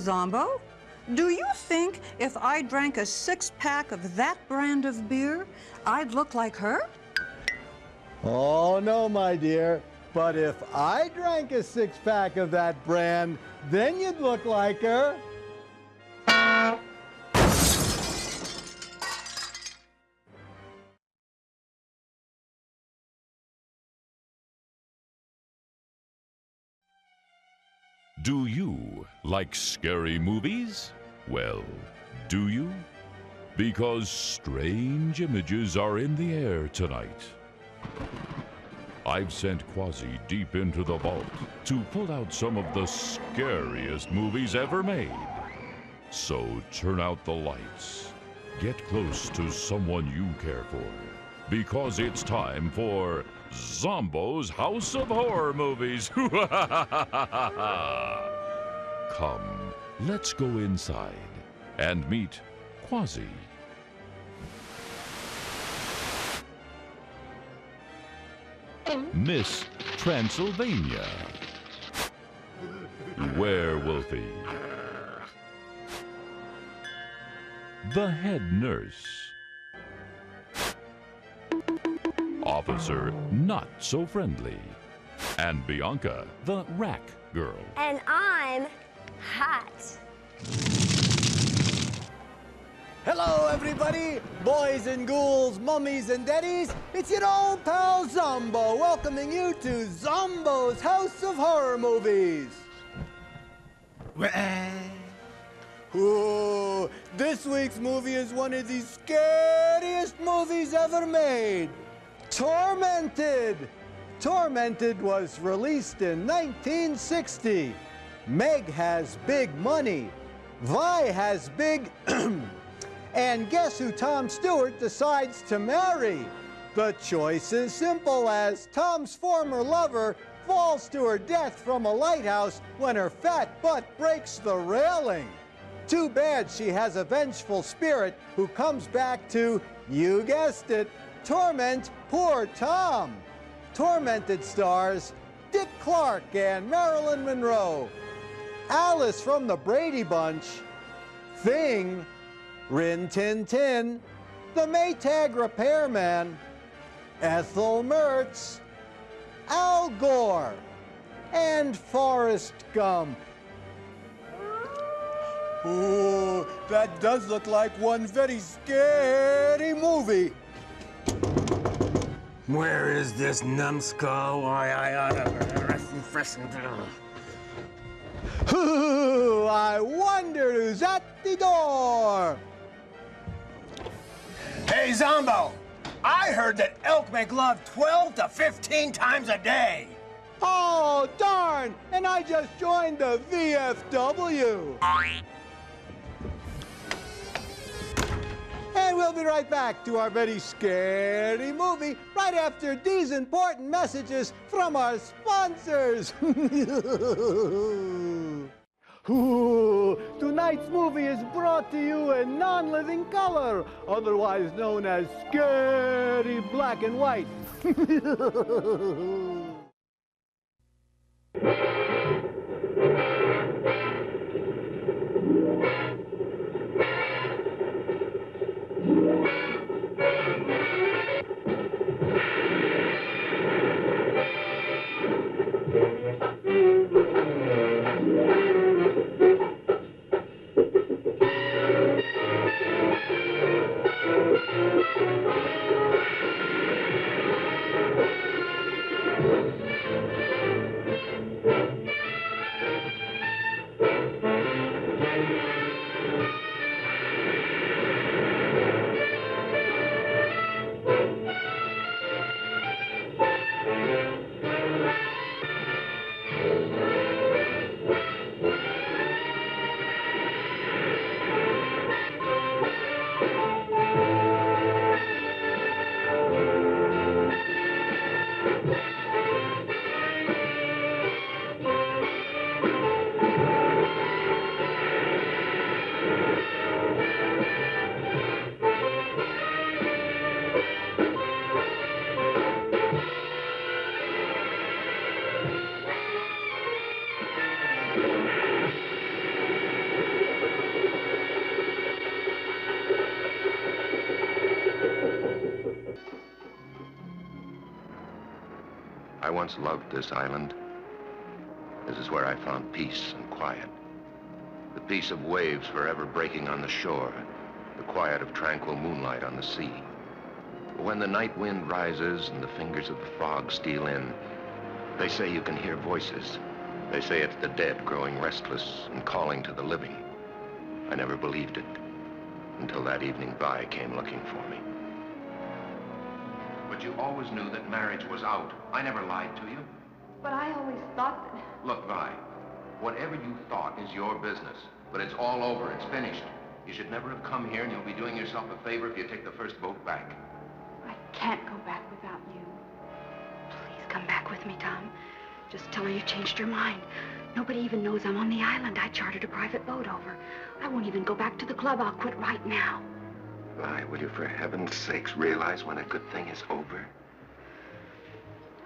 Zomboo. Do you think if I drank a six-pack of that brand of beer, I'd look like her? Oh, no, my dear. But if I drank a six-pack of that brand, then you'd look like her. Do you like scary movies? Well, do you? Because strange images are in the air tonight. I've sent Quasi deep into the vault to pull out some of the scariest movies ever made. So turn out the lights, get close to someone you care for, because it's time for Zomboo's House of Horror Movies. Come, let's go inside and meet Quasi. Miss Transylvania. Werewolfie. The head nurse. Officer not so friendly. And Bianca, the rack girl. And I'm hot. Hello, everybody, boys and ghouls, mummies and daddies. It's your old pal Zomboo, welcoming you to Zomboo's House of Horror Movies. Ooh, this week's movie is one of the scariest movies ever made. Tormented. Tormented was released in 1960. Meg has big money. Vi has big... And guess who Tom Stewart decides to marry? The choice is simple, as Tom's former lover falls to her death from a lighthouse when her fat butt breaks the railing. Too bad she has a vengeful spirit who comes back to, you guessed it, torment poor Tom. Tormented stars Dick Clark and Marilyn Monroe, Alice from the Brady Bunch, Thing, Rin Tin Tin, the Maytag Repairman, Ethel Mertz, Al Gore, and Forrest Gump. Ooh, that does look like one very scary movie. Where is this numbskull? Ooh, I wonder who's at the door. Hey, Zomboo! I heard that elk make love 12 to 15 times a day. Oh, darn! And I just joined the VFW. And we'll be right back to our very scary movie right after these important messages from our sponsors. Ooh, tonight's movie is brought to you in non-living color, otherwise known as scary black and white. I once loved this island. This is where I found peace and quiet. The peace of waves forever breaking on the shore. The quiet of tranquil moonlight on the sea. But when the night wind rises and the fingers of the fog steal in, they say you can hear voices. They say it's the dead growing restless and calling to the living. I never believed it until that evening Vi came looking for me. But you always knew that marriage was out. I never lied to you. But I always thought that... Look, Vi, whatever you thought is your business. But it's all over. It's finished. You should never have come here, and you'll be doing yourself a favor if you take the first boat back. I can't go back without you. Please come back with me, Tom. Just tell her you changed your mind. Nobody even knows I'm on the island. I chartered a private boat over. I won't even go back to the club. I'll quit right now. Vi, will you for heaven's sakes realize when a good thing is over?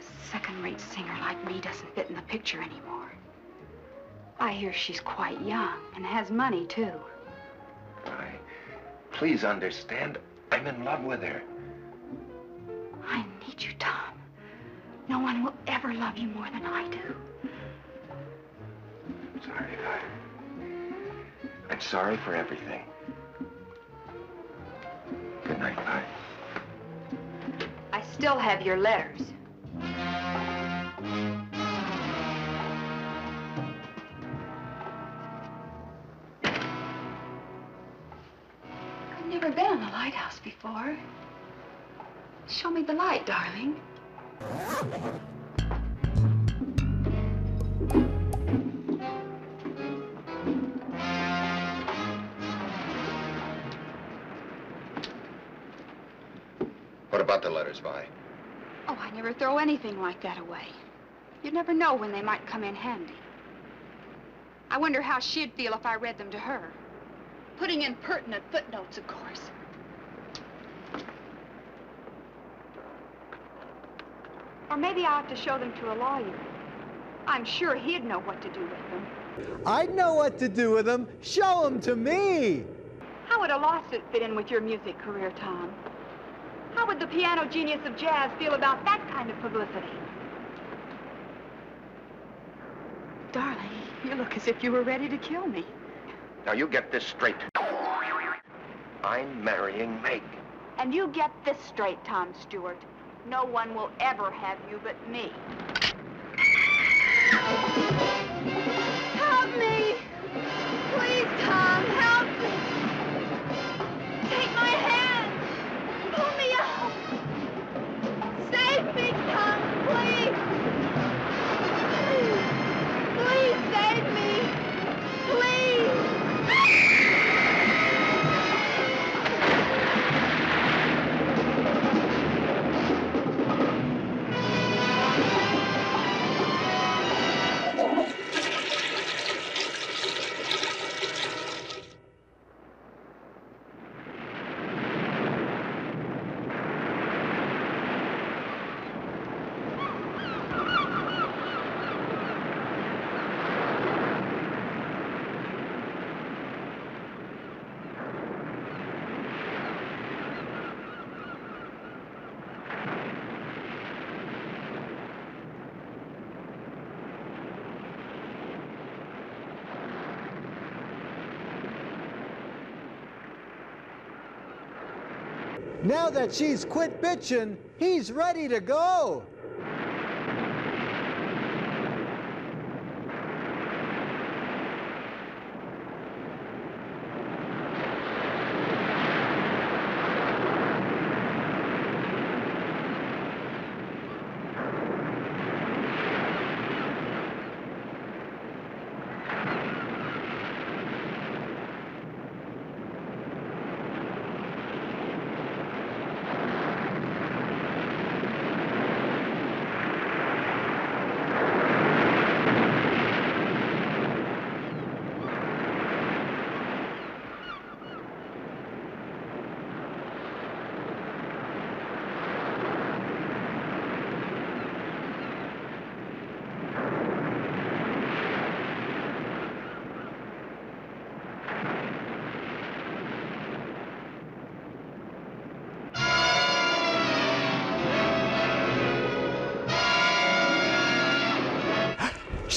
A second-rate singer like me doesn't fit in the picture anymore. I hear she's quite young and has money, too. Vi, please understand, I'm in love with her. I need you, Tom. No one will ever love you more than I do. I'm sorry, Vi. I'm sorry for everything. Good night, Vi. I still have your letters. I've never been in a lighthouse before. Show me the light, darling. What about the letters, Vi? Oh, I never throw anything like that away. You'd never know when they might come in handy. I wonder how she'd feel if I read them to her. Putting in pertinent footnotes, of course. Or maybe I'll have to show them to a lawyer. I'm sure he'd know what to do with them. I'd know what to do with them. Show them to me. How would a lawsuit fit in with your music career, Tom? How would the piano genius of jazz feel about that kind of publicity? Darling, you look as if you were ready to kill me. Now you get this straight. I'm marrying Meg. And you get this straight, Tom Stewart. No one will ever have you but me. Help me! Please, Tom, help me! Take my hand! Pull me out! Save me, Tom, please! Please save me! Please! Now that she's quit bitching, he's ready to go.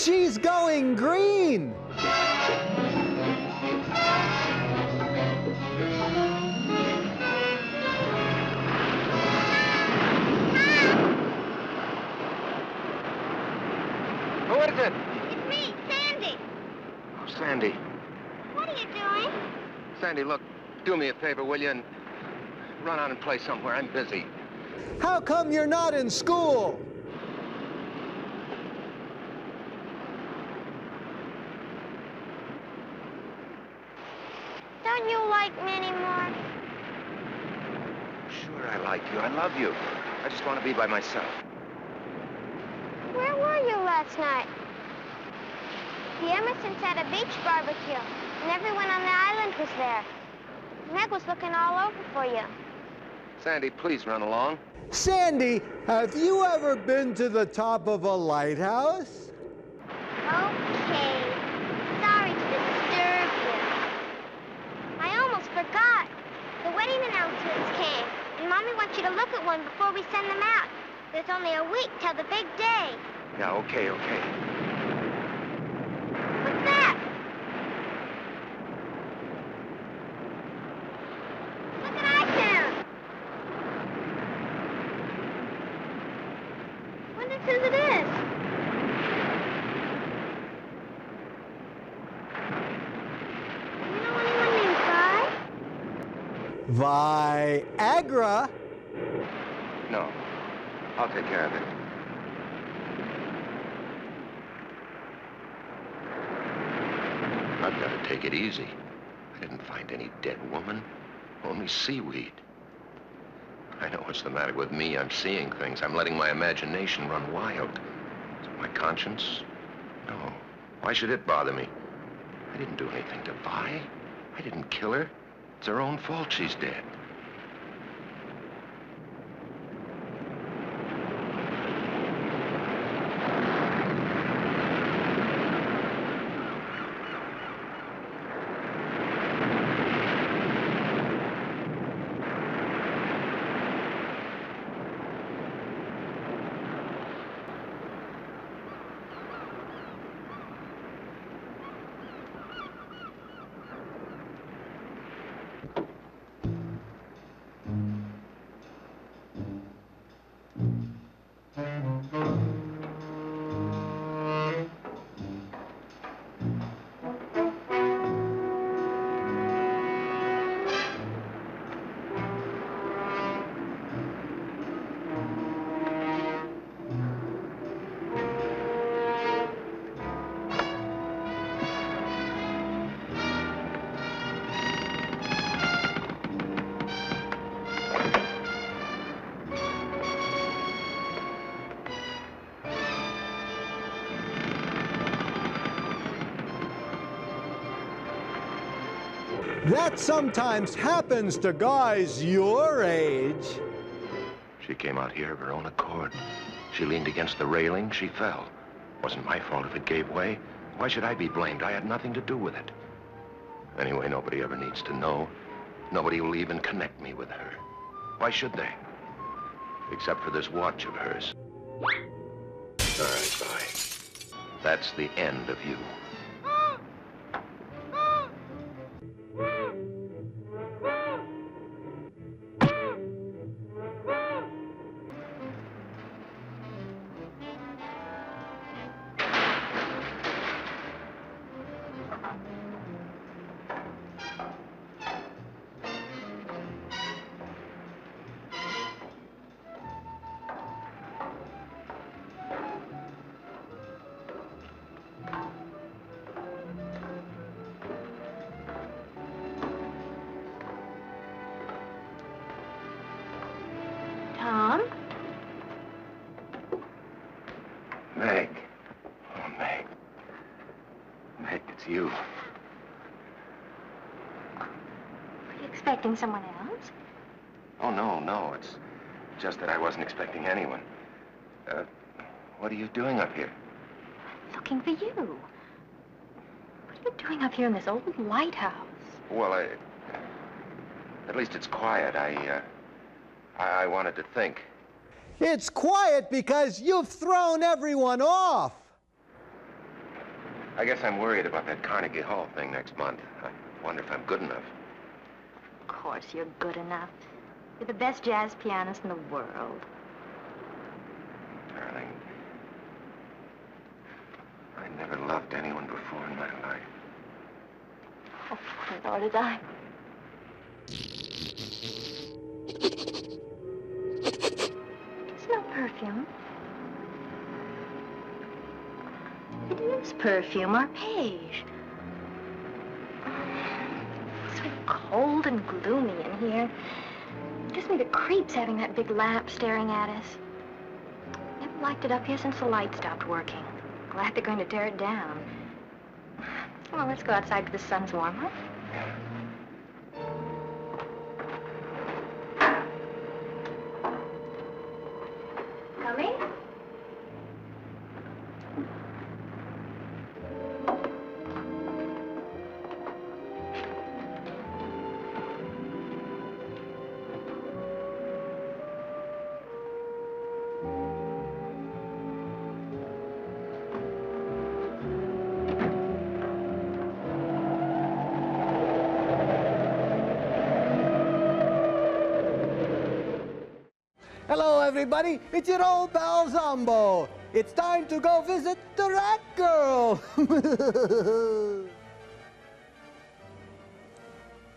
She's going green! Who is it? It's me, Sandy. Oh, Sandy. What are you doing? Sandy, look, do me a favor, will you? And run out and play somewhere. I'm busy. How come you're not in school? Don't you like me anymore? Sure, I like you. I love you. I just want to be by myself. Where were you last night? The Emersons had a beach barbecue, and everyone on the island was there. Meg was looking all over for you. Sandy, please run along. Sandy, have you ever been to the top of a lighthouse? Okay. Sorry to disturb you. I almost forgot. The wedding announcements came, and Mommy wants you to look at one before we send them out. There's only a week till the big day. Yeah, okay. What's that? Look at iPhone. Wonder whose it is. You know anyone named Vi? Viagra? No, I'll take care of it. I've got to take it easy. I didn't find any dead woman, only seaweed. I know what's the matter with me. I'm seeing things. I'm letting my imagination run wild. Is it my conscience? No. Why should it bother me? I didn't do anything to Vi. I didn't kill her. It's her own fault she's dead. That sometimes happens to guys your age. She came out here of her own accord. She leaned against the railing. She fell. Wasn't my fault if it gave way. Why should I be blamed? I had nothing to do with it. Anyway, nobody ever needs to know. Nobody will even connect me with her. Why should they? Except for this watch of hers. All right, bye. That's the end of you. Tom? Meg. Oh, Meg. Meg, it's you. Are you expecting someone else? Oh, no. It's just that I wasn't expecting anyone. What are you doing up here? Looking for you. What are you doing up here in this old lighthouse? Well, at least it's quiet. I wanted to think. It's quiet because you've thrown everyone off. I guess I'm worried about that Carnegie Hall thing next month. I wonder if I'm good enough. Of course you're good enough. You're the best jazz pianist in the world. Darling, I never loved anyone before in my life. Oh, nor did I. Smell perfume. It is perfume or beige. It's so cold and gloomy in here. It gives me the creeps having that big lamp staring at us. Never liked it up here since the light stopped working. Glad they're going to tear it down. Well, let's go outside till the sun's warm, huh? Coming? Hello, everybody. It's your old pal Zomboo. It's time to go visit the rat girl.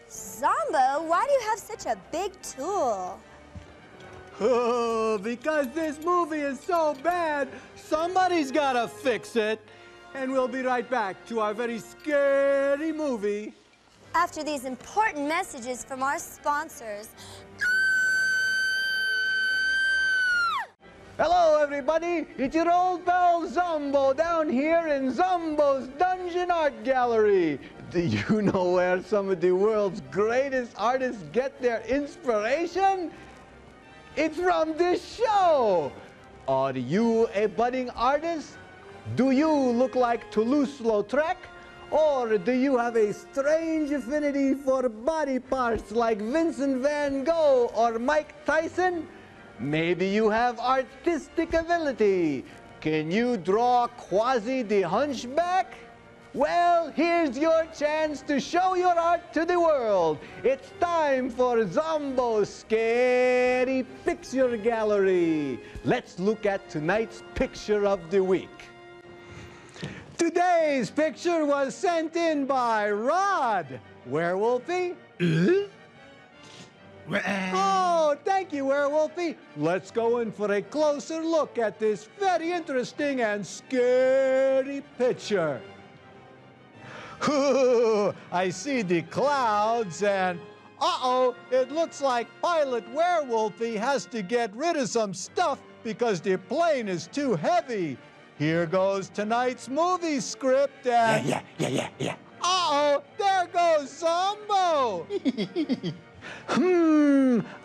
Zomboo, why do you have such a big tool? Oh, because this movie is so bad, somebody's gotta fix it. And we'll be right back to our very scary movie. After these important messages from our sponsors. Hello, everybody. It's your old pal Zomboo down here in Zomboo's Dungeon Art Gallery. Do you know where some of the world's greatest artists get their inspiration? It's from this show. Are you a budding artist? Do you look like Toulouse-Lautrec? Or do you have a strange affinity for body parts like Vincent van Gogh or Mike Tyson? Maybe you have artistic ability. Can you draw Quasi the Hunchback? Well, here's your chance to show your art to the world. It's time for Zomboo's Scary Picture Gallery. Let's look at tonight's picture of the week. Today's picture was sent in by Rod. Werewolfie? Oh, thank you, Werewolfie. Let's go in for a closer look at this very interesting and scary picture. I see the clouds and, uh-oh, it looks like Pilot Werewolfie has to get rid of some stuff because the plane is too heavy. Here goes tonight's movie script and... Yeah. Uh-oh, there goes Zomboo.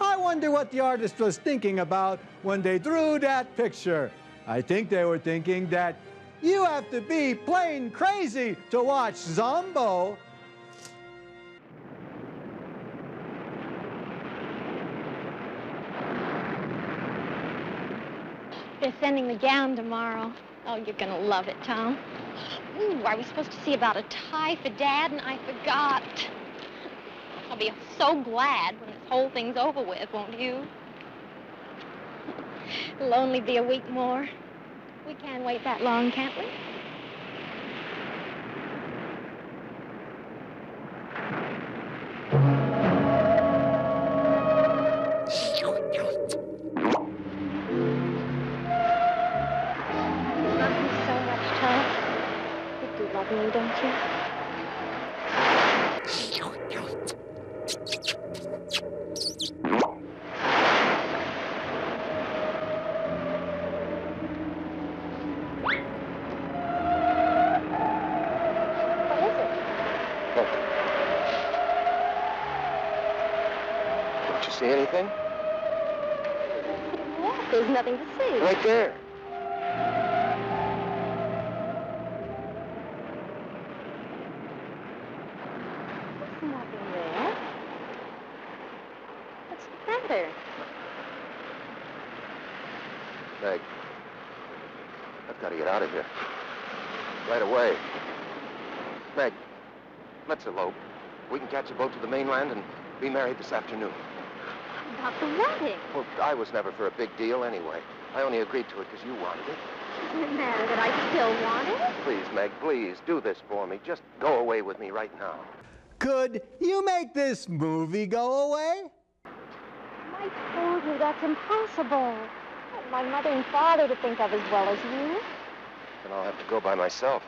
I wonder what the artist was thinking about when they drew that picture. I think they were thinking that you have to be plain crazy to watch Zomboo. They're sending the gown tomorrow. Oh, you're gonna love it, Tom. Ooh, I was supposed to see about a tie for Dad, and I forgot. I'll be so glad when this whole thing's over with, won't you? It'll only be a week more. We can't wait that long, can't we? Love me so much, Tom. You do love me, don't you? See anything? Yeah, there's nothing to see. Right there. There's nothing there. What's the matter? Meg, I've got to get out of here. Right away. Meg, let's elope. We can catch a boat to the mainland and be married this afternoon. About the wedding. Well, I was never for a big deal anyway. I only agreed to it because you wanted it. Doesn't it matter that I still want it? Please, Meg, please, do this for me. Just go away with me right now. Could you make this movie go away? I told you that's impossible. I have my mother and father to think of as well as you. Then I'll have to go by myself.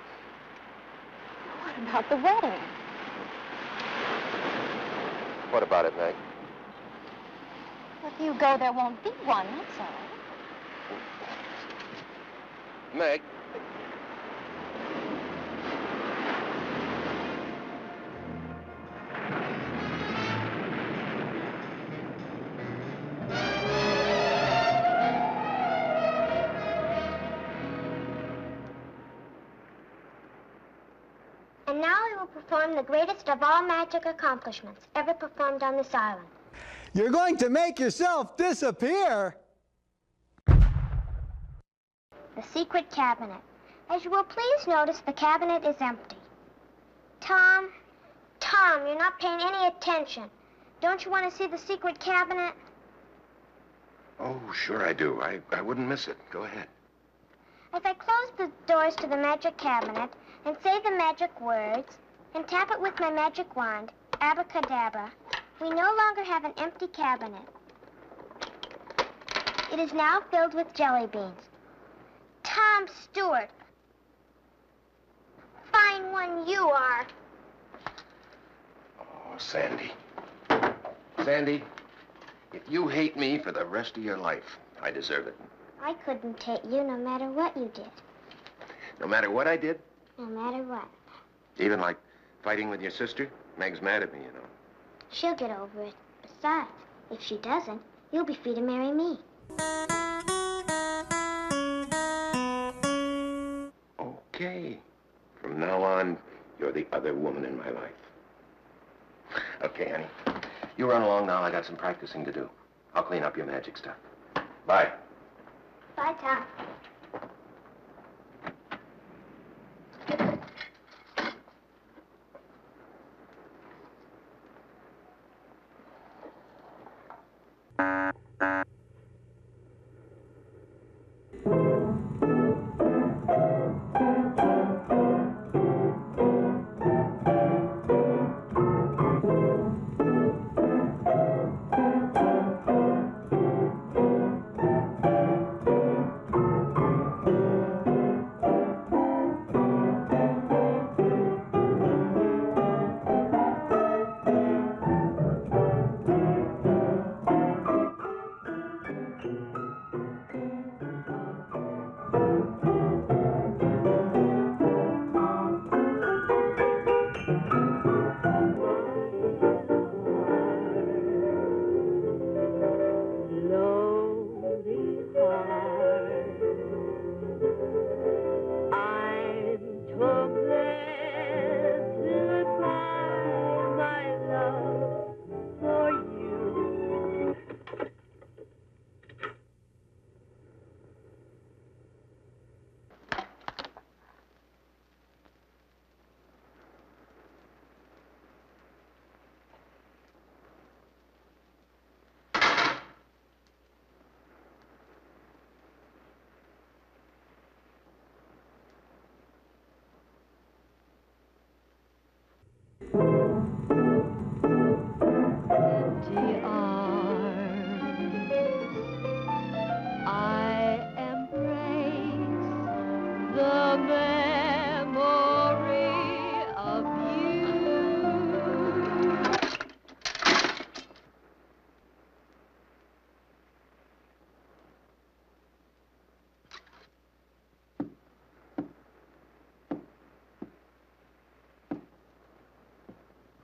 What about the wedding? What about it, Meg? If you go, there won't be one, that's all. Meg. And now we will perform the greatest of all magic accomplishments ever performed on this island. You're going to make yourself disappear? The secret cabinet. As you will please notice, the cabinet is empty. Tom, you're not paying any attention. Don't you want to see the secret cabinet? Oh, sure I do. I wouldn't miss it. Go ahead. If I close the doors to the magic cabinet and say the magic words and tap it with my magic wand, abracadabra, we no longer have an empty cabinet. It is now filled with jelly beans. Tom Stewart. Fine one you are. Oh, Sandy. Sandy, if you hate me for the rest of your life, I deserve it. I couldn't hate you no matter what you did. No matter what I did? No matter what. Even like fighting with your sister? Meg's mad at me, you know. She'll get over it. Besides, if she doesn't, you'll be free to marry me. Okay. From now on, you're the other woman in my life. Okay, honey. You run along now. I got some practicing to do. I'll clean up your magic stuff. Bye. Bye, Tom.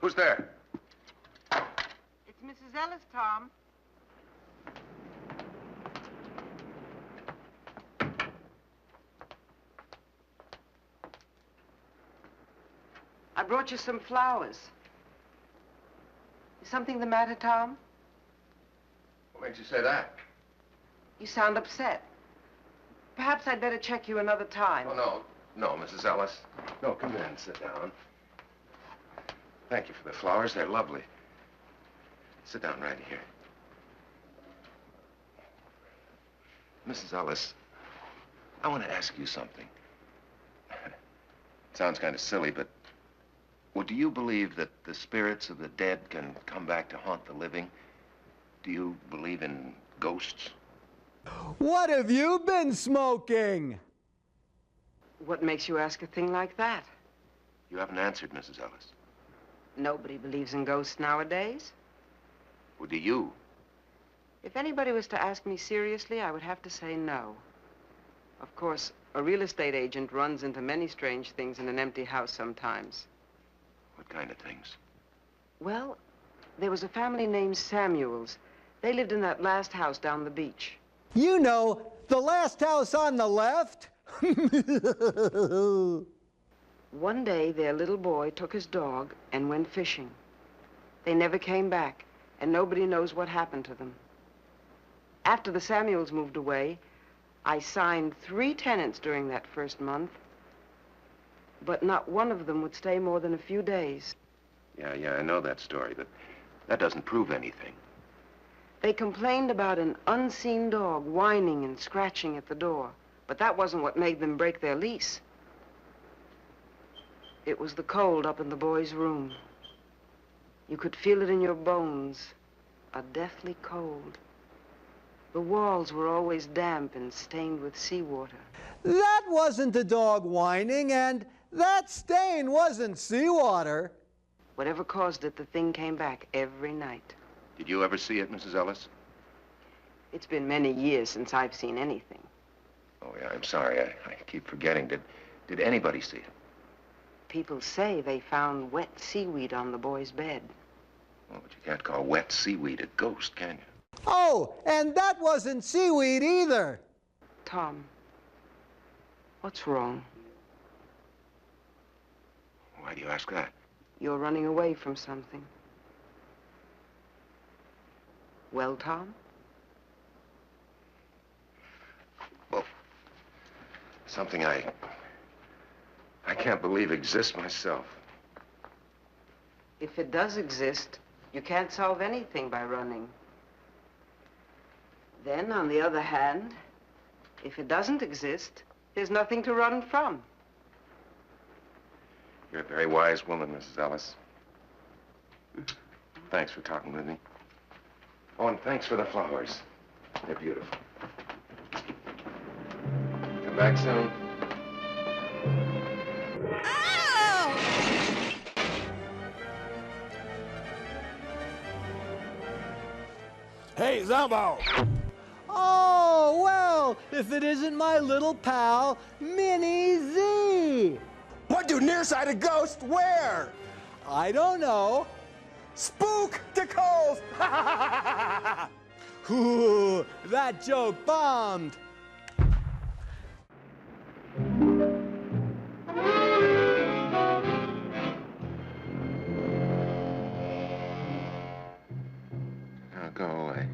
Who's there? It's Mrs. Ellis, Tom. I brought you some flowers. Is something the matter, Tom? What makes you say that? You sound upset. Perhaps I'd better check you another time. Oh, no, Mrs. Ellis. No, come in and sit down. Thank you for the flowers. They're lovely. Sit down right here. Mrs. Ellis, I want to ask you something. Sounds kind of silly, but well, do you believe that the spirits of the dead can come back to haunt the living? Do you believe in ghosts? What have you been smoking? What makes you ask a thing like that? You haven't answered, Mrs. Ellis. Nobody believes in ghosts nowadays. Well, do you? If anybody was to ask me seriously, I would have to say no. Of course, a real estate agent runs into many strange things in an empty house sometimes. What kind of things? Well, there was a family named Samuels. They lived in that last house down the beach. You know, the last house on the left. One day, their little boy took his dog and went fishing. They never came back, and nobody knows what happened to them. After the Samuels moved away, I signed 3 tenants during that first month, but not one of them would stay more than a few days. Yeah, I know that story, but that doesn't prove anything. They complained about an unseen dog whining and scratching at the door, but that wasn't what made them break their lease. It was the cold up in the boy's room. You could feel it in your bones, a deathly cold. The walls were always damp and stained with seawater. That wasn't the dog whining, and that stain wasn't seawater. Whatever caused it, the thing came back every night. Did you ever see it, Mrs. Ellis? It's been many years since I've seen anything. Oh, yeah, I'm sorry. I keep forgetting. Did anybody see it? People say they found wet seaweed on the boy's bed. Well, but you can't call wet seaweed a ghost, can you? Oh, and that wasn't seaweed either. Tom, what's wrong? Why do you ask that? You're running away from something. Well, Tom? Well, something I can't believe exists myself. If it does exist, you can't solve anything by running. Then, on the other hand, if it doesn't exist, there's nothing to run from. You're a very wise woman, Mrs. Ellis. Thanks for talking with me. Oh, and thanks for the flowers. They're beautiful. Come back soon. Hey, Zomboo! Oh, well, if it isn't my little pal, Minnie Z. What do nearsighted ghosts wear? I don't know. Spook-ticles! Ooh, that joke bombed. Now, go away.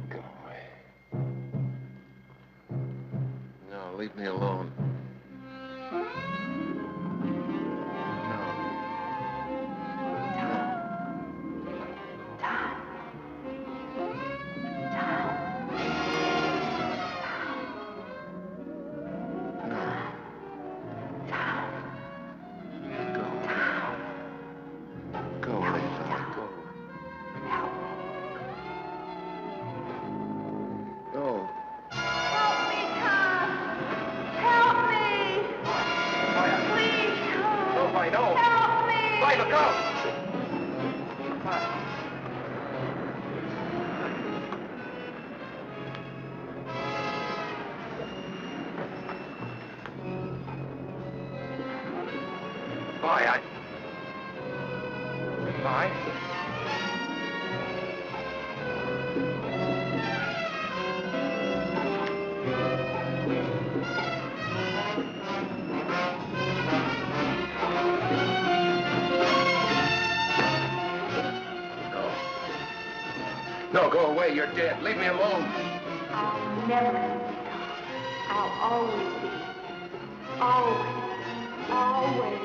Go away. No, leave me alone. No, go away. You're dead. Leave me alone. I'll never leave you. I'll always be. Always. Always.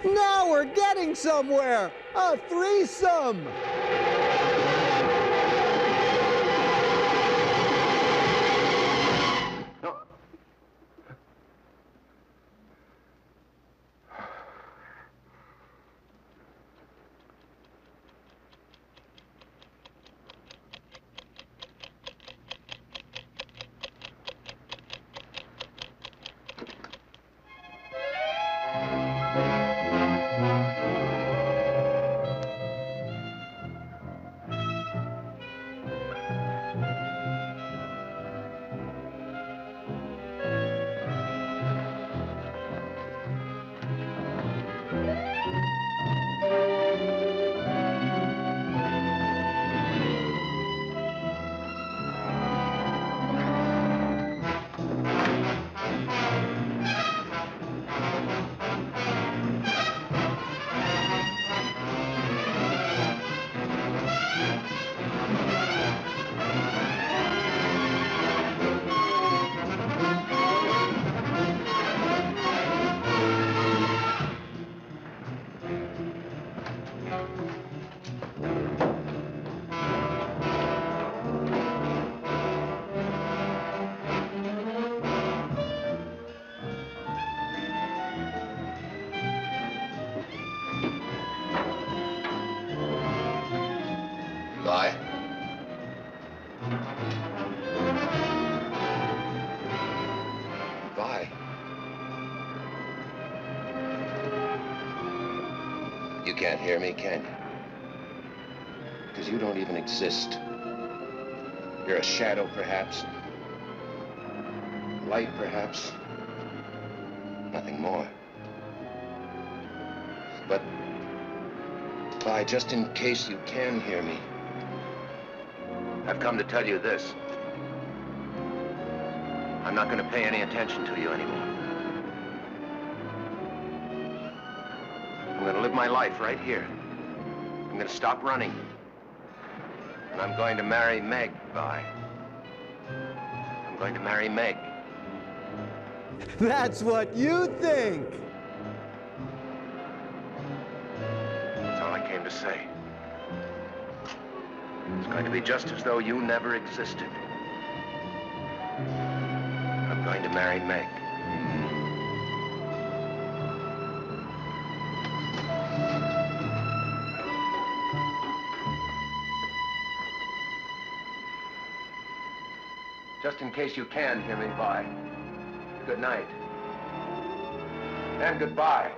Now we're getting somewhere! A threesome! Vi? Vi? You can't hear me, can you? Because you don't even exist. You're a shadow, perhaps. Light, perhaps. Nothing more. But, Vi, just in case you can hear me, I've come to tell you this. I'm not going to pay any attention to you anymore. I'm going to live my life right here. I'm going to stop running. And I'm going to marry Meg, Vi. I'm going to marry Meg. That's what you think! That's all I came to say. It's going to be just as though you never existed. I'm going to marry Meg. Just in case you can hear me, Vi. Good night. And goodbye.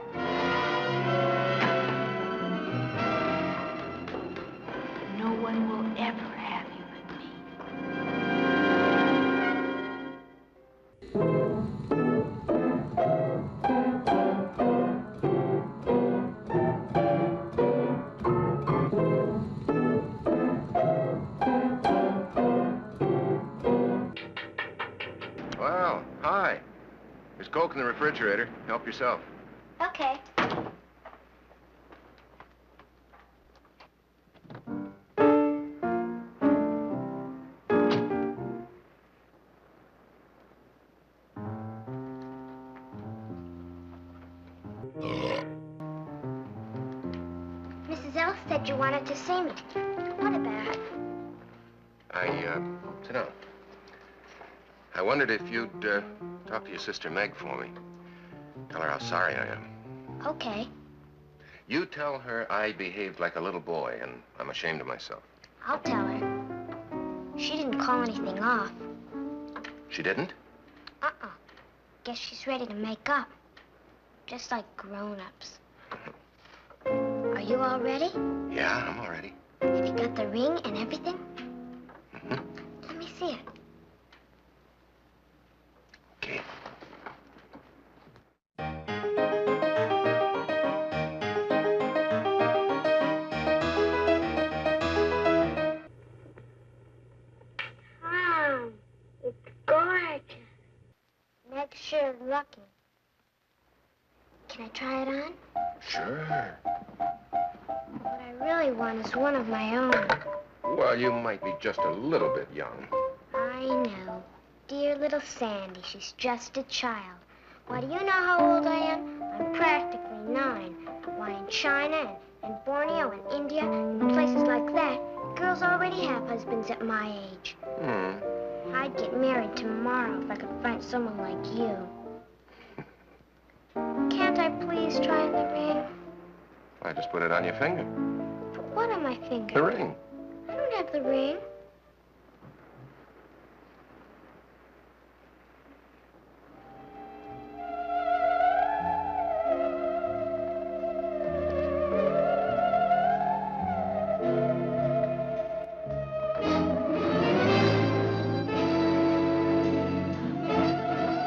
No one will ever have you and me. Well, hi. There's Coke in the refrigerator. Help yourself. Okay. Mrs. L said you wanted to see me. What about? Sit down. I wondered if you'd, talk to your sister Meg for me. Tell her how sorry I am. Okay. You tell her I behaved like a little boy, and I'm ashamed of myself. I'll tell her. She didn't call anything off. She didn't? Uh-uh. Guess she's ready to make up. Just like grown-ups. Are you all ready? Yeah, I'm all ready. Have you got the ring and everything? Mm-hmm. Let me see it. Okay. sure lucky. Can I try it on? Sure. What I really want is one of my own. Well, you might be just a little bit young. I know. Dear little Sandy, she's just a child. Why, do you know how old I am? I'm practically 9. Why, in China and Borneo and India and places like that, girls already have husbands at my age. I'd get married tomorrow if I could find someone like you. Can't I please try on the ring? I just put it on your finger. But what on my finger? The ring. I don't have the ring.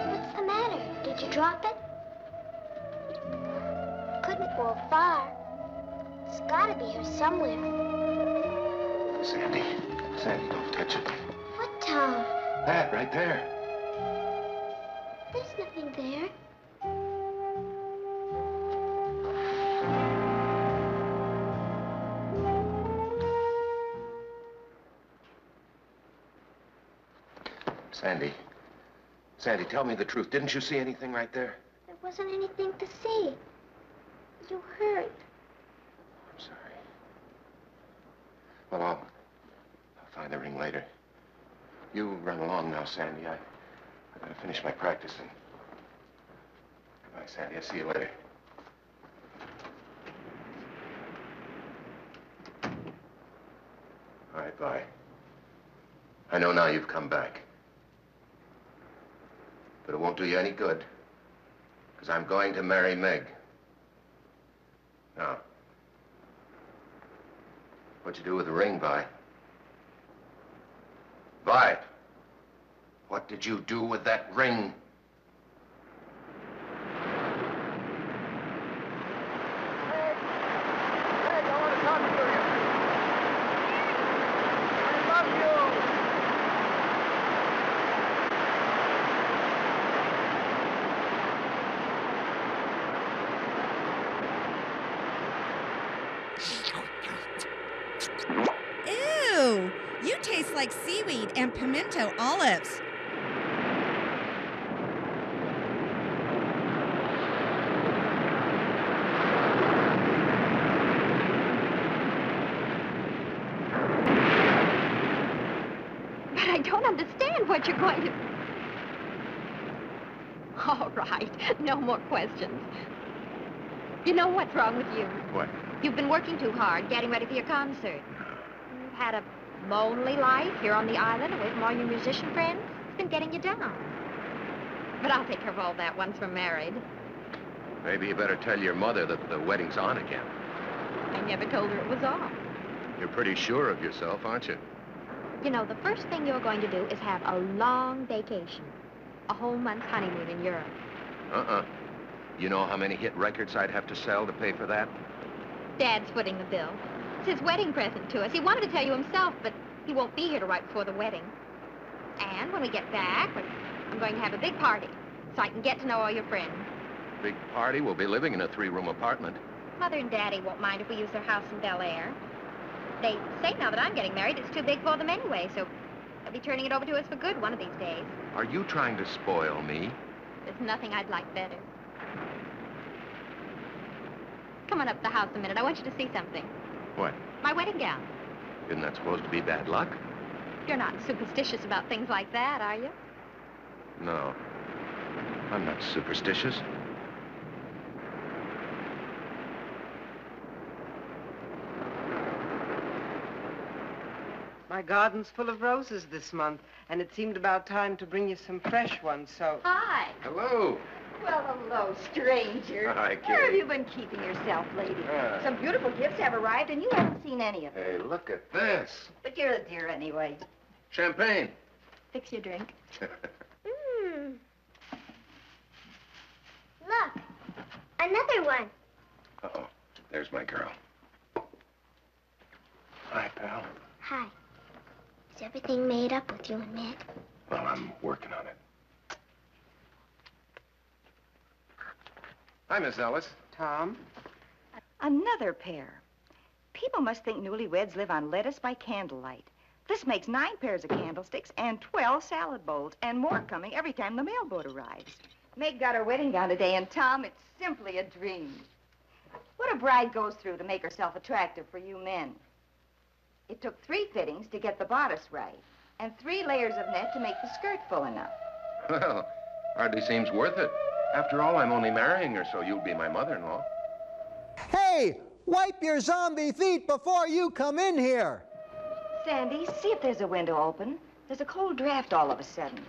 What's the matter? Did you drop it? Couldn't fall far. It's gotta be here somewhere. Sandy. Sandy, don't touch it. What, Tom? That right there. There's nothing there. Sandy. Sandy, tell me the truth. Didn't you see anything right there? There wasn't anything to see. You hurt. I'm sorry. Well, I'll find the ring later. You run along now, Sandy. I gotta finish my practicing. Goodbye, Sandy. I'll see you later. All right, bye. I know now you've come back. But it won't do you any good. Because I'm going to marry Meg. Now, what'd you do with the ring, Vi? Vi, what did you do with that ring? Ew! You taste like seaweed and pimento olives. But I don't understand what you're going to... All right, no more questions. You know what's wrong with you? What? You've been working too hard, getting ready for your concert. You've had a lonely life here on the island away from all your musician friends. It's been getting you down. But I'll take care of all that once we're married. Maybe you better tell your mother that the wedding's on again. I never told her it was off. You're pretty sure of yourself, aren't you? You know, the first thing you're going to do is have a long vacation. A whole month's honeymoon in Europe. You know how many hit records I'd have to sell to pay for that? Dad's footing the bill. It's his wedding present to us. He wanted to tell you himself, but he won't be here till right before the wedding. And when we get back, I'm going to have a big party so I can get to know all your friends. Big party? We'll be living in a 3-room apartment. Mother and Daddy won't mind if we use their house in Bel Air. They say now that I'm getting married, it's too big for them anyway, so they'll be turning it over to us for good one of these days. Are you trying to spoil me? There's nothing I'd like better. Come on up to the house a minute. I want you to see something. What? My wedding gown. Isn't that supposed to be bad luck? You're not superstitious about things like that, are you? No. I'm not superstitious. My garden's full of roses this month, and it seemed about time to bring you some fresh ones, so... Hi. Hello. Well, hello, stranger. Hi, Kitty. Where have you been keeping yourself, lady? Some beautiful gifts have arrived, and you haven't seen any of them. Hey, look at this. But you're a dear anyway. Champagne. Fix your drink. Look, another one. Uh-oh. There's my girl. Hi, pal. Hi. Is everything made up with you and Meg? Well, I'm working on it. Hi, Miss Ellis. Tom? Another pair. People must think newlyweds live on lettuce by candlelight. This makes 9 pairs of candlesticks and 12 salad bowls, and more coming every time the mailboat arrives. Meg got her wedding gown today, and Tom, it's simply a dream. What a bride goes through to make herself attractive for you men. It took 3 fittings to get the bodice right, and 3 layers of net to make the skirt full enough. Well, hardly seems worth it. After all, I'm only marrying her, so you'll be my mother-in-law. Hey, wipe your zombie feet before you come in here. Sandy, see if there's a window open. There's a cold draft all of a sudden.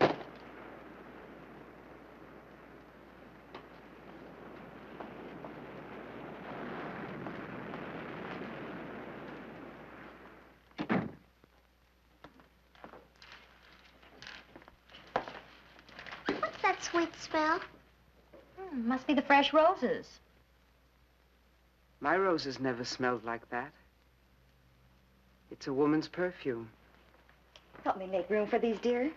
What's that sweet smell? Must be the fresh roses. My roses never smelled like that. It's a woman's perfume. Help me make room for these, dear.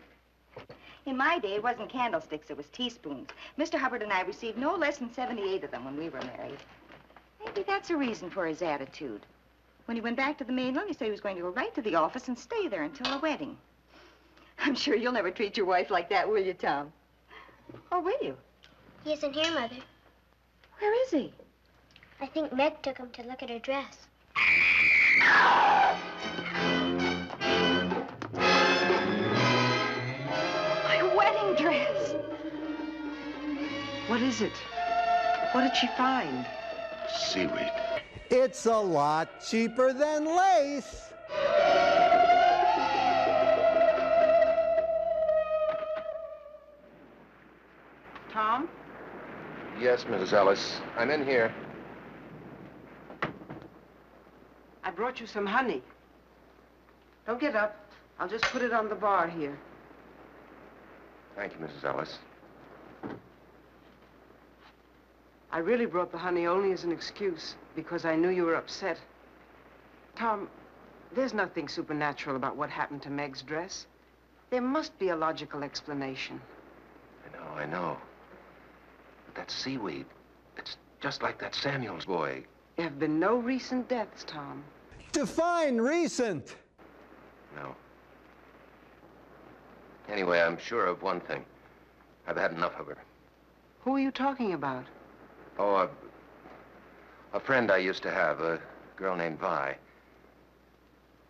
In my day, it wasn't candlesticks, it was teaspoons. Mr. Hubbard and I received no less than 78 of them when we were married. Maybe that's a reason for his attitude. When he went back to the mainland, he said he was going to go right to the office and stay there until the wedding. I'm sure you'll never treat your wife like that, will you, Tom? Or will you? He isn't here, Mother. Where is he? I think Meg took him to look at her dress. My wedding dress! What is it? What did she find? Seaweed. It's a lot cheaper than lace. Tom? Yes, Mrs. Ellis. I'm in here. I brought you some honey. Don't get up. I'll just put it on the bar here. Thank you, Mrs. Ellis. I really brought the honey only as an excuse, because I knew you were upset. Tom, there's nothing supernatural about what happened to Meg's dress. There must be a logical explanation. I know. But that seaweed, it's just like that Samuels boy. There have been no recent deaths, Tom. Define recent. No. Anyway, I'm sure of one thing. I've had enough of her. Who are you talking about? Oh, a friend I used to have, a girl named Vi.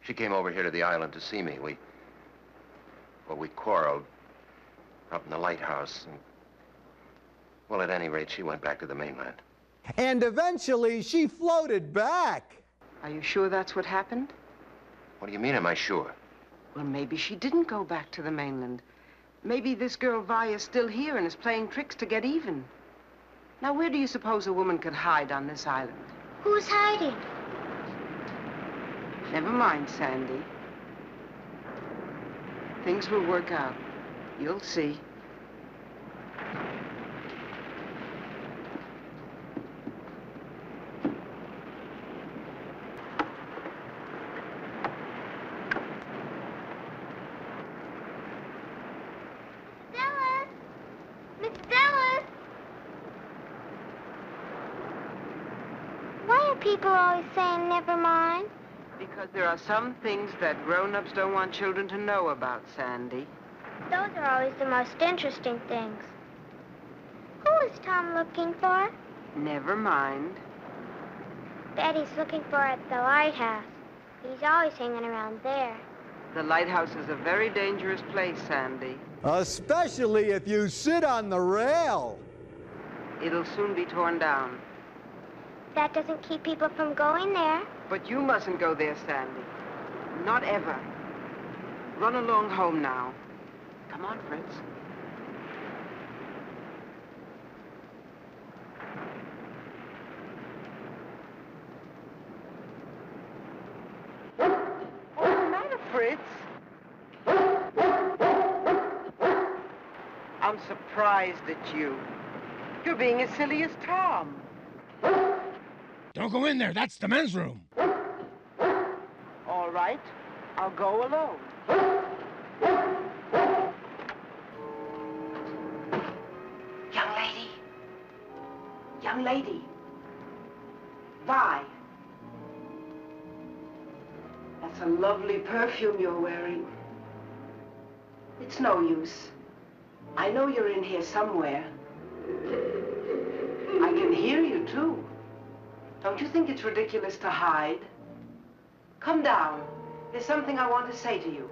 She came over here to the island to see me. We quarreled up in the lighthouse. And, well, at any rate, she went back to the mainland. And eventually she floated back. Are you sure that's what happened? What do you mean, am I sure? Well, maybe she didn't go back to the mainland. Maybe this girl Vi is still here and is playing tricks to get even. Now, where do you suppose a woman could hide on this island? Who's hiding? Never mind, Sandy. Things will work out. You'll see. People always saying never mind. Because there are some things that grown-ups don't want children to know about, Sandy. Those are always the most interesting things. Who is Tom looking for? Never mind. Daddy's looking for at the lighthouse. He's always hanging around there. The lighthouse is a very dangerous place, Sandy. Especially if you sit on the rail. It'll soon be torn down. That doesn't keep people from going there. But you mustn't go there, Sandy. Not ever. Run along home now. Come on, Fritz. What's the matter, Fritz? I'm surprised at you. You're being as silly as Tom. Don't go in there. That's the men's room. All right. I'll go alone. Young lady. Young Young lady. Vi. That's a lovely perfume you're wearing. It's no use. I know you're in here somewhere. I can hear you, too. Don't you think it's ridiculous to hide? Come down. There's something I want to say to you.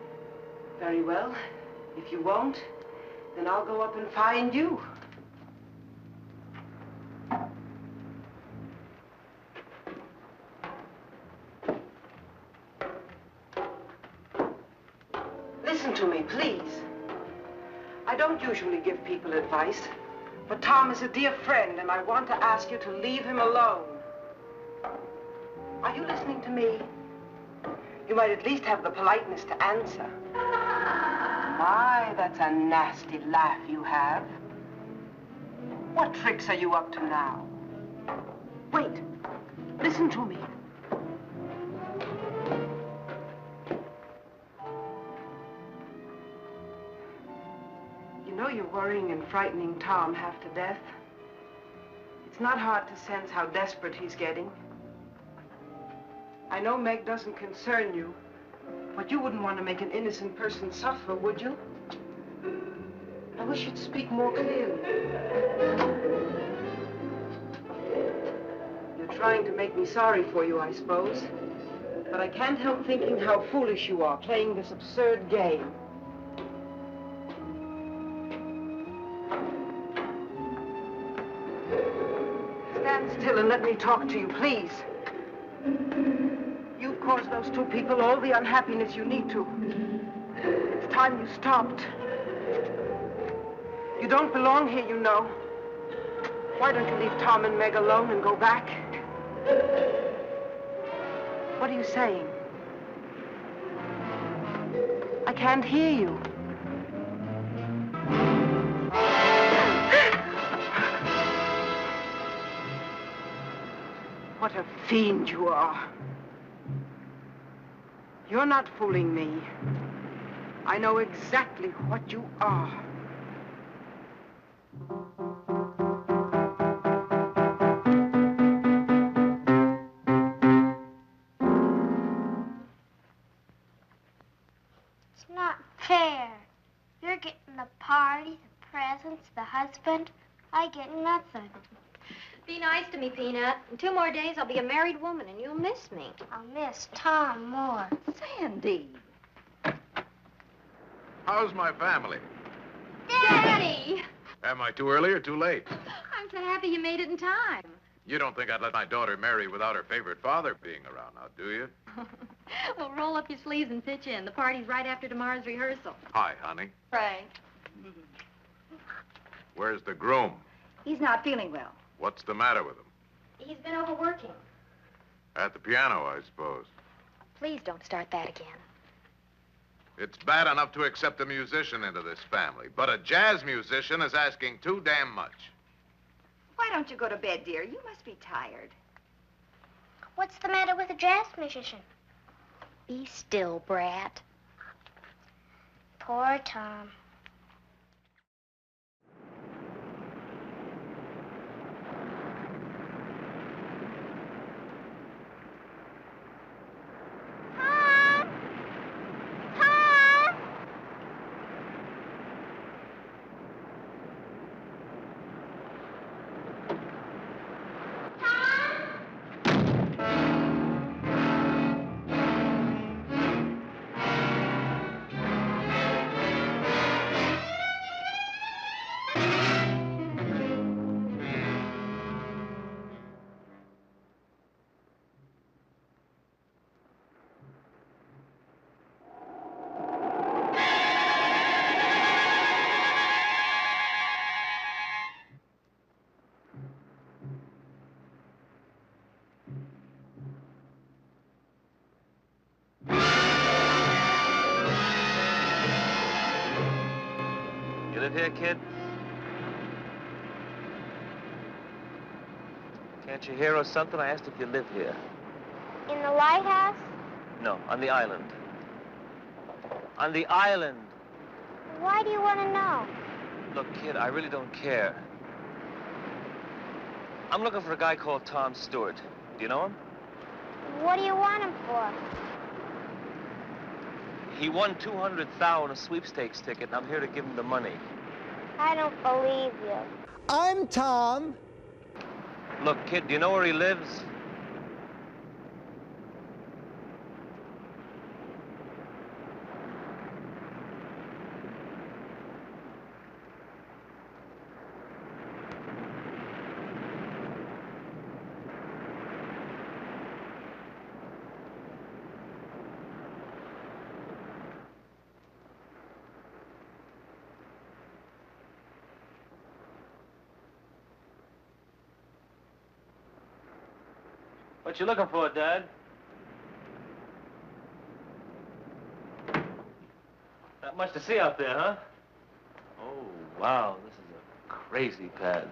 Very well. If you won't, then I'll go up and find you. Listen to me, please. I don't usually give people advice, but Tom is a dear friend, and I want to ask you to leave him alone. Are you listening to me? You might at least have the politeness to answer. My, that's a nasty laugh you have. What tricks are you up to now? Wait. Listen to me. You know you're worrying and frightening Tom half to death. It's not hard to sense how desperate he's getting. I know Meg doesn't concern you, but you wouldn't want to make an innocent person suffer, would you? I wish you'd speak more clearly. You're trying to make me sorry for you, I suppose. But I can't help thinking how foolish you are, playing this absurd game. Stand still and let me talk to you, please. You've caused those two people all the unhappiness you need to. It's time you stopped. You don't belong here, you know. Why don't you leave Tom and Meg alone and go back? What are you saying? I can't hear you. What a fiend you are. You're not fooling me. I know exactly what you are. It's not fair. You're getting the party, the presents, the husband. I get nothing. Be nice to me, Peanut. In 2 more days, I'll be a married woman, and you'll miss me. I'll miss Tom more. Sandy. How's my family? Daddy! Am I too early or too late? I'm so happy you made it in time. You don't think I'd let my daughter marry without her favorite father being around now, do you? Well, roll up your sleeves and pitch in. The party's right after tomorrow's rehearsal. Hi, honey. Frank. Where's the groom? He's not feeling well. What's the matter with him? He's been overworking. At the piano, I suppose. Please don't start that again. It's bad enough to accept a musician into this family, but a jazz musician is asking too damn much. Why don't you go to bed, dear? You must be tired. What's the matter with a jazz musician? Be still, brat. Poor Tom. Live here, kid? Can't you hear or something? I asked if you live here. In the lighthouse? No, on the island. On the island. Why do you want to know? Look, kid, I really don't care. I'm looking for a guy called Tom Stewart. Do you know him? What do you want him for? He won $200,000 on a sweepstakes ticket, and I'm here to give him the money. I don't believe you. I'm Tom. Look, kid, do you know where he lives? What you looking for, Dad? Not much to see out there, huh? Oh, wow, this is a crazy pad.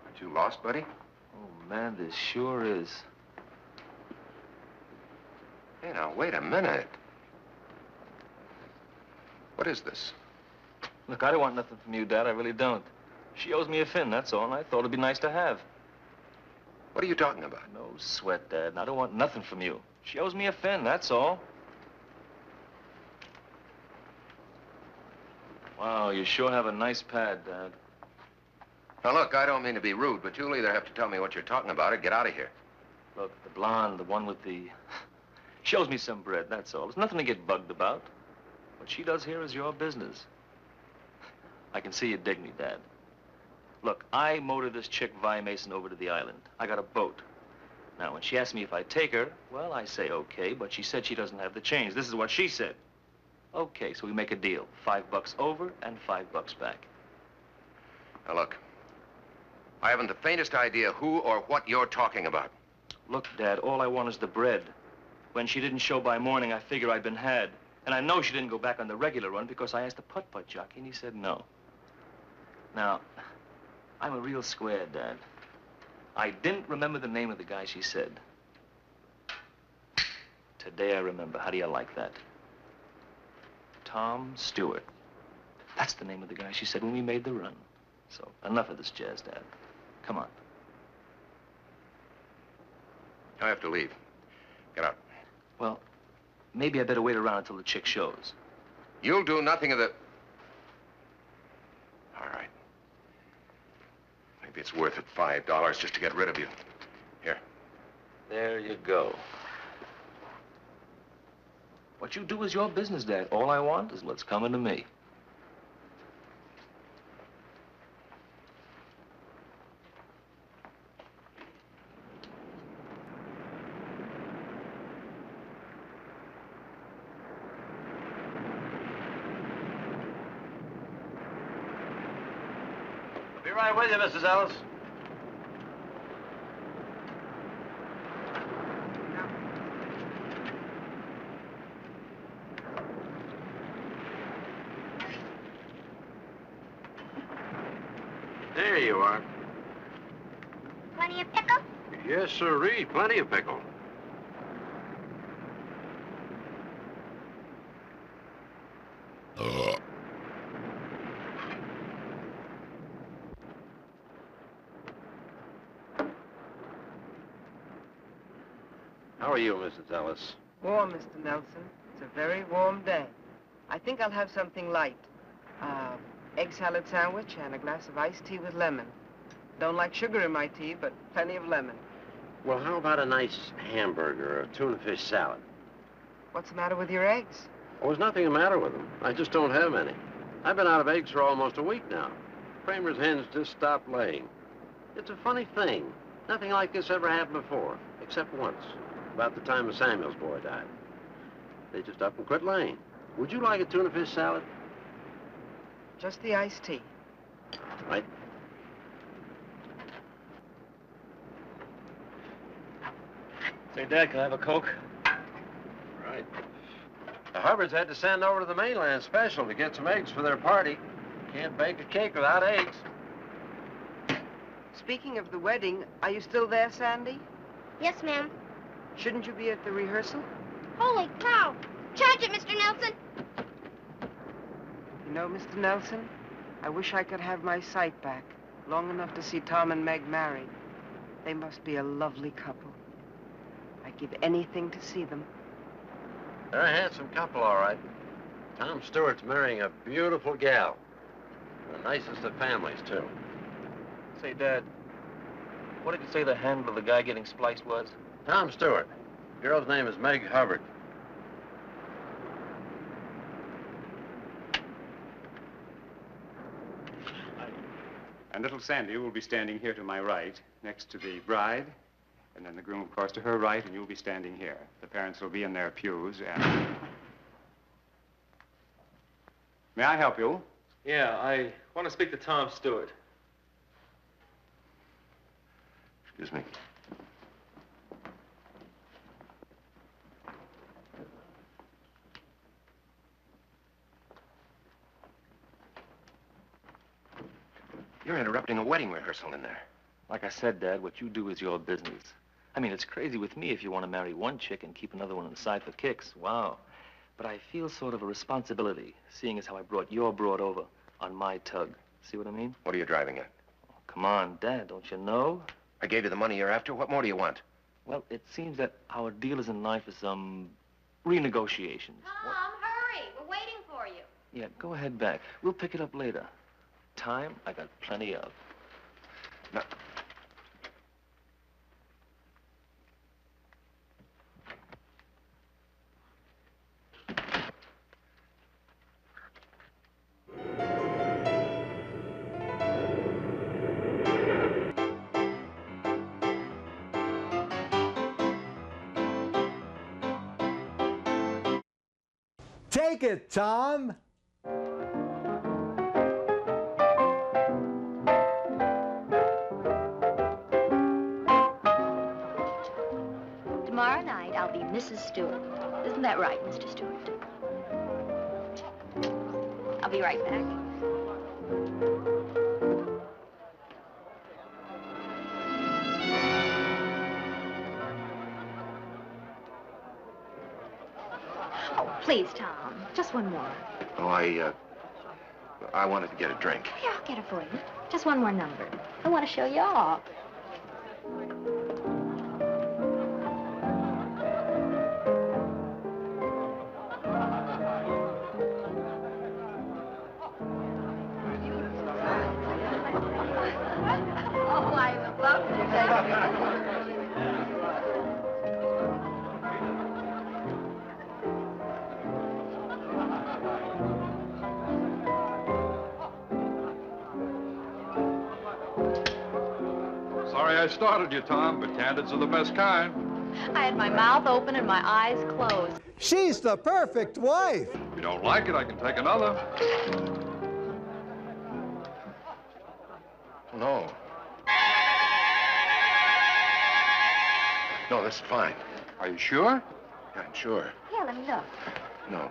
Aren't you lost, buddy? Oh, man, this sure is. Hey, now, wait a minute. What is this? Look, I don't want nothing from you, Dad. I really don't. She owes me a fin, that's all, and I thought it'd be nice to have. What are you talking about? No sweat, Dad. And I don't want nothing from you. She owes me a fin, that's all. Wow, you sure have a nice pad, Dad. Now, look, I don't mean to be rude, but you'll either have to tell me what you're talking about or get out of here. Look, the blonde, the one with the... She owes me some bread, that's all. There's nothing to get bugged about. What she does here is your business. I can see you dig me, Dad. Look, I motored this chick, Vi Mason, over to the island. I got a boat. Now, when she asked me if I'd take her, well, I say okay, but she said she doesn't have the change. This is what she said. Okay, so we make a deal. $5 over and $5 back. Now, look, I haven't the faintest idea who or what you're talking about. Look, Dad, all I want is the bread. When she didn't show by morning, I figure I'd been had. And I know she didn't go back on the regular run because I asked the putt-putt jockey, and he said no. Now, I'm a real square, Dad. I didn't remember the name of the guy she said. Today I remember. How do you like that? Tom Stewart. That's the name of the guy she said when we made the run. So, enough of this jazz, Dad. Come on. I have to leave. Get out. Well, maybe I better wait around until the chick shows. You'll do nothing of the... All right. Maybe it's worth it, $5 just to get rid of you. Here. There you go. What you do is your business, Dad. All I want is what's coming to me. I'll be right with you, Mrs. Ellis. There you are. Plenty of pickle? Yes, sirree. Plenty of pickle. How are you, Mrs. Ellis? Warm, Mr. Nelson. It's a very warm day. I think I'll have something light. Egg salad sandwich and a glass of iced tea with lemon. Don't like sugar in my tea, but plenty of lemon. Well, how about a nice hamburger or a tuna fish salad? What's the matter with your eggs? Oh, there's nothing the matter with them. I just don't have any. I've been out of eggs for almost a week now. Kramer's hens just stopped laying. It's a funny thing. Nothing like this ever happened before, except once, about the time the Samuels boy died. They just up and quit laying. Would you like a tuna fish salad? Just the iced tea. Right. Say, Dad, can I have a Coke? Right. The Hubbards had to send over to the mainland special to get some eggs for their party. Can't bake a cake without eggs. Speaking of the wedding, are you still there, Sandy? Yes, ma'am. Shouldn't you be at the rehearsal? Holy cow! Charge it, Mr. Nelson! You know, Mr. Nelson, I wish I could have my sight back. long enough to see Tom and Meg married. They must be a lovely couple. I'd give anything to see them. They're a handsome couple, all right. Tom Stewart's marrying a beautiful gal. The nicest of families, too. Say, Dad, what did you say the handle of the guy getting spliced was? Tom Stewart. Girl's name is Meg Hubbard. And little Sandy will be standing here to my right, next to the bride, and then the groom, of course, to her right, and you'll be standing here. The parents will be in their pews, and... May I help you? Yeah, I want to speak to Tom Stewart. Excuse me. You're interrupting a wedding rehearsal in there. Like I said, Dad, what you do is your business. I mean, it's crazy with me if you want to marry one chick and keep another one on the side for kicks. Wow. But I feel sort of a responsibility, seeing as how I brought your broad over on my tug. See what I mean? What are you driving at? Oh, come on, Dad, don't you know? I gave you the money you're after. What more do you want? Well, it seems that our deal is in line for some renegotiations. Tom, hurry. We're waiting for you. Yeah, go ahead back. We'll pick it up later. Time, I got plenty of. No. Take it, Tom. Tomorrow night, I'll be Mrs. Stewart. Isn't that right, Mr. Stewart? I'll be right back. Oh, please, Tom. Just one more. Oh, I wanted to get a drink. Here, I'll get it for you. Just one more number. I want to show you off. Oh, I love you. Sorry I started you, Tom, but candids are the best kind. I had my mouth open and my eyes closed. She's the perfect wife. If you don't like it, I can take another. No. No, this is fine. Are you sure? Yeah, I'm sure. Here, let me look. No.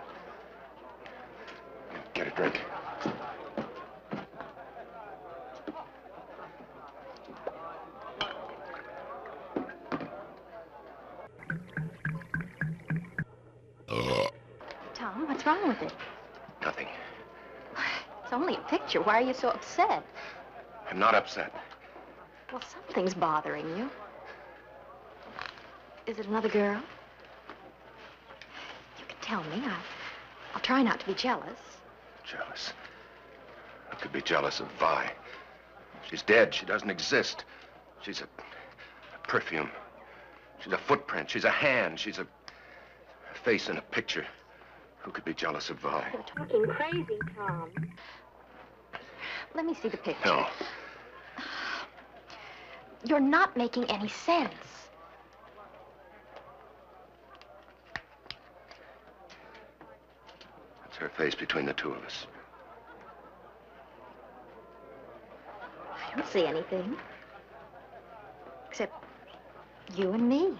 Get a drink. Tom, what's wrong with it? Nothing. It's only a picture. Why are you so upset? I'm not upset. Well, something's bothering you. Is it another girl? You can tell me. I'll try not to be jealous. Jealous? I could be jealous of Vi. She's dead. She doesn't exist. She's a perfume. She's a footprint. She's a hand. She's a face in a picture. Who could be jealous of Vi? You're talking crazy, Tom. Let me see the picture. No. You're not making any sense. It's her face between the two of us. I don't see anything. Except you and me.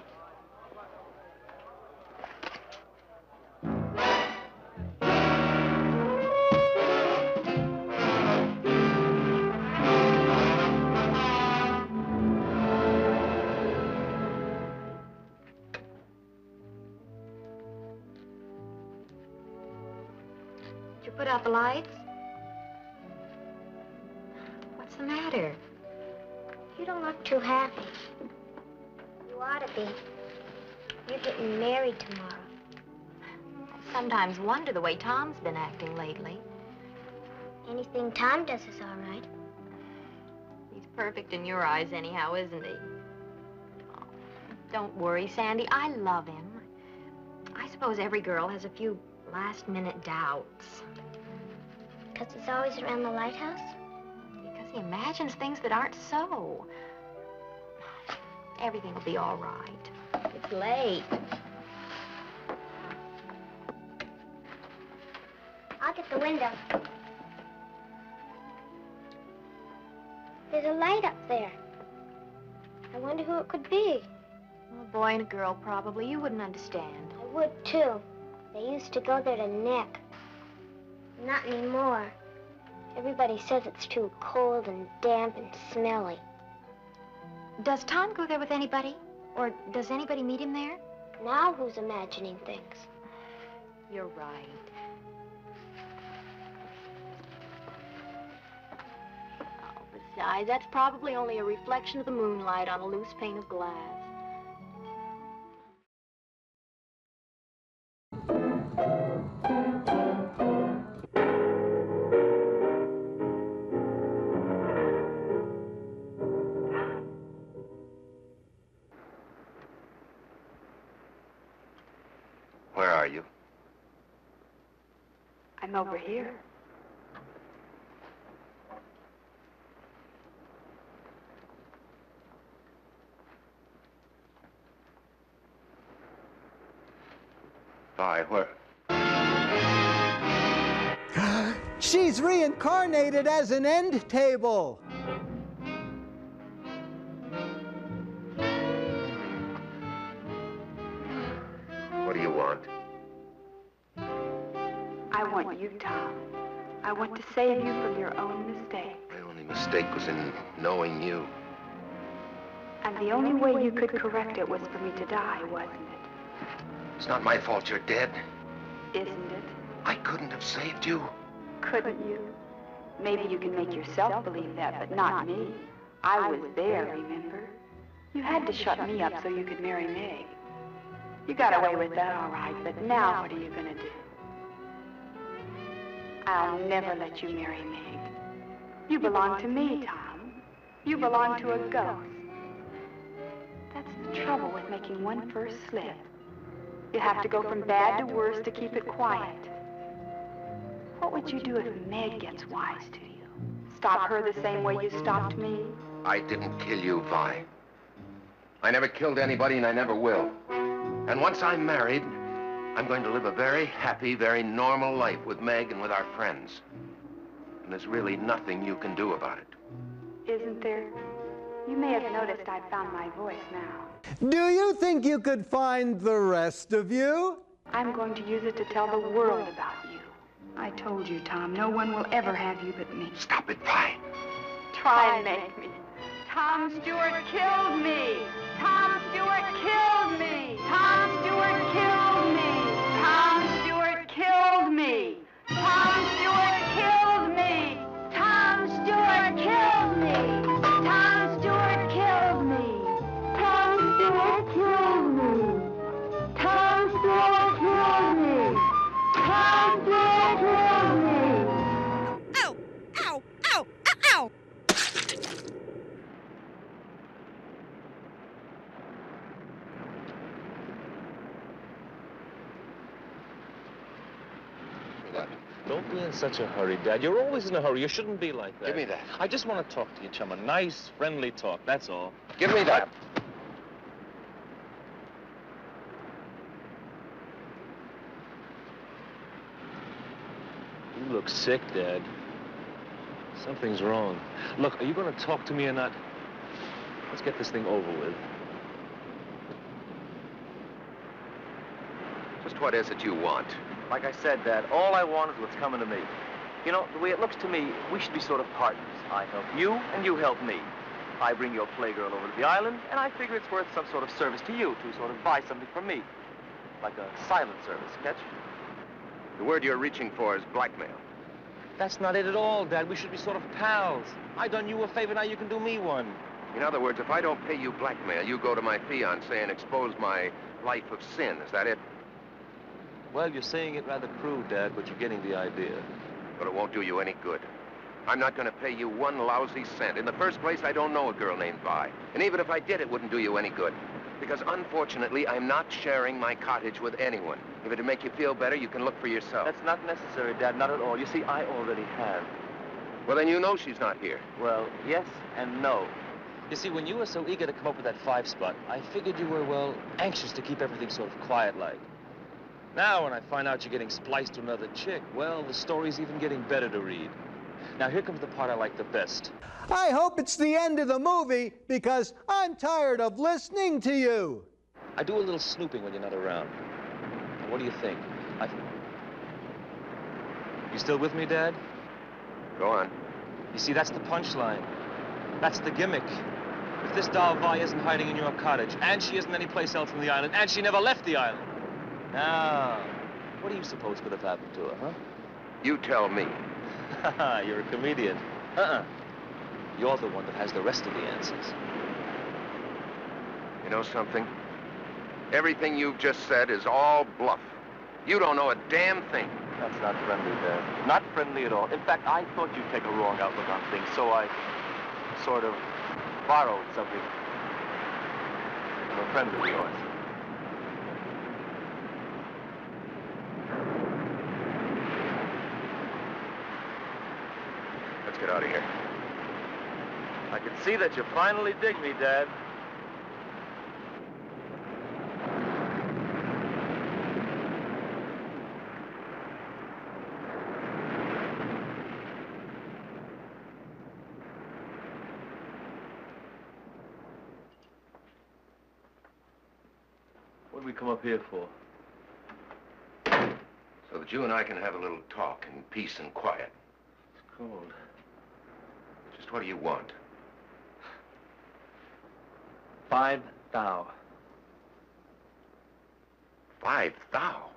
Did you put out the lights? What's the matter? don't look too happy. You ought to be. You're getting married tomorrow. I sometimes wonder the way Tom's been acting lately. Anything Tom does is all right. He's perfect in your eyes anyhow, isn't he? Oh, don't worry, Sandy. I love him. I suppose every girl has a few last-minute doubts. Because he's always around the lighthouse? Because he imagines things that aren't so. Everything will be all right. It's late. I'll get the window. There's a light up there. I wonder who it could be. A boy and a girl, probably. You wouldn't understand. I would, too. They used to go there to neck. Not anymore. Everybody says it's too cold and damp and smelly. Does Tom go there with anybody? Or does anybody meet him there? Now who's imagining things? You're right. Oh, besides, that's probably only a reflection of the moonlight on a loose pane of glass. Where are you? I'm over here. Vi, where? She's reincarnated as an end table. What do you want? I want you, Tom. I want to save you from your own mistake. My only mistake was in knowing you. And the only way you could correct it was for me to die, wasn't it? It's not my fault you're dead. Isn't it? I couldn't have saved you. Couldn't you? Maybe you can make yourself believe that, but not me. I was there, remember? You had to shut me up so you could marry Meg. You got away with that all right, but now what are you gonna do? I'll never let you marry Meg. You belong to me, Tom. You belong to a ghost. That's the trouble with making one first slip. You have to go from bad to worse to keep it quiet. What would you do if Meg gets wise to you? Stop her the same way you stopped me? I didn't kill you, Vi. I never killed anybody and I never will. And once I'm married, I'm going to live a very happy, very normal life with Meg and with our friends. And there's really nothing you can do about it. Isn't there? You may have noticed I found my voice now. Do you think you could find the rest of you? I'm going to use it to tell the world about you. I told you, Tom, no one will ever have you but me. Stop it, Vi. Try and make me. Tom Stewart killed me. Tom Stewart killed me. Tom Stewart killed me. Tom Stewart killed me. Tom Stewart killed me. Tom Stewart killed me. Tom Stewart killed me. Tom Stewart killed me. Tom Stewart killed me. Tom Stewart killed me. Ow! Ow! Ow! Ow! Ow! Don't be in such a hurry, Dad. You're always in a hurry. You shouldn't be like that. Give me that. I just want to talk to you, chum. A nice, friendly talk, that's all. Give me that. You look sick, Dad. Something's wrong. Look, are you going to talk to me or not? Let's get this thing over with. Just what is it you want? Like I said, Dad, all I want is what's coming to me. You know, the way it looks to me, we should be sort of partners. I help you, and you help me. I bring your playgirl over to the island, and I figure it's worth some sort of service to you to sort of buy something from me. Like a silent service, catch? The word you're reaching for is blackmail. That's not it at all, Dad. We should be sort of pals. I done you a favor, now you can do me one. In other words, if I don't pay you blackmail, you go to my fiancé and expose my life of sin. Is that it? Well, you're saying it rather crude, Dad, but you're getting the idea. But it won't do you any good. I'm not going to pay you one lousy cent. In the first place, I don't know a girl named Vi. And even if I did, it wouldn't do you any good. Because unfortunately, I'm not sharing my cottage with anyone. If it'd make you feel better, you can look for yourself. That's not necessary, Dad, not at all. You see, I already have. Well, then you know she's not here. Well, yes and no. You see, when you were so eager to come up with that 5 spot, I figured you were, well, anxious to keep everything sort of quiet-like. Now, when I find out you're getting spliced to another chick, well, the story's even getting better to read. Now, here comes the part I like the best. I hope it's the end of the movie because I'm tired of listening to you. I do a little snooping when you're not around. Now, what do you think? You still with me, Dad? Go on. You see, that's the punchline. That's the gimmick. If this doll Vi isn't hiding in your cottage, and she isn't anyplace else on the island, and she never left the island, now, what do you suppose could have happened to her, huh? You tell me. You're a comedian. You're the one that has the rest of the answers. You know something? Everything you've just said is all bluff. You don't know a damn thing. That's not friendly, Dad. Not friendly at all. In fact, I thought you'd take a wrong outlook on things, so I sort of borrowed something from a friend of yours. Let's get out of here. I can see that you finally dig me, Dad. What did we come up here for? So that you and I can have a little talk in peace and quiet. It's cold. Just what do you want? 5 thou. 5 thou?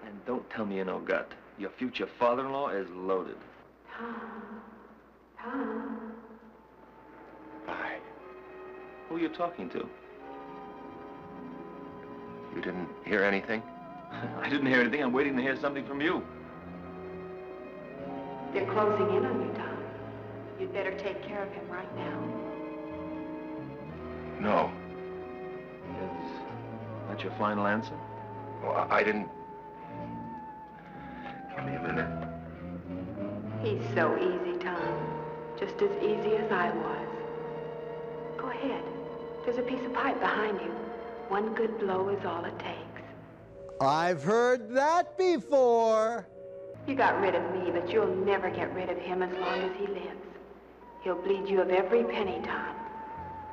And don't tell me you no gut. Your future father-in-law is loaded. Tom. Vi. Who are you talking to? You didn't hear anything? I didn't hear anything. I'm waiting to hear something from you. They're closing in on you, Tom. You'd better take care of him right now. No. Is that your final answer? Well, I didn't... Give me a minute. He's so easy, Tom. Just as easy as I was. Go ahead. There's a piece of pipe behind you. One good blow is all it takes. I've heard that before. You got rid of me, but you'll never get rid of him as long as he lives. He'll bleed you of every penny, Tom.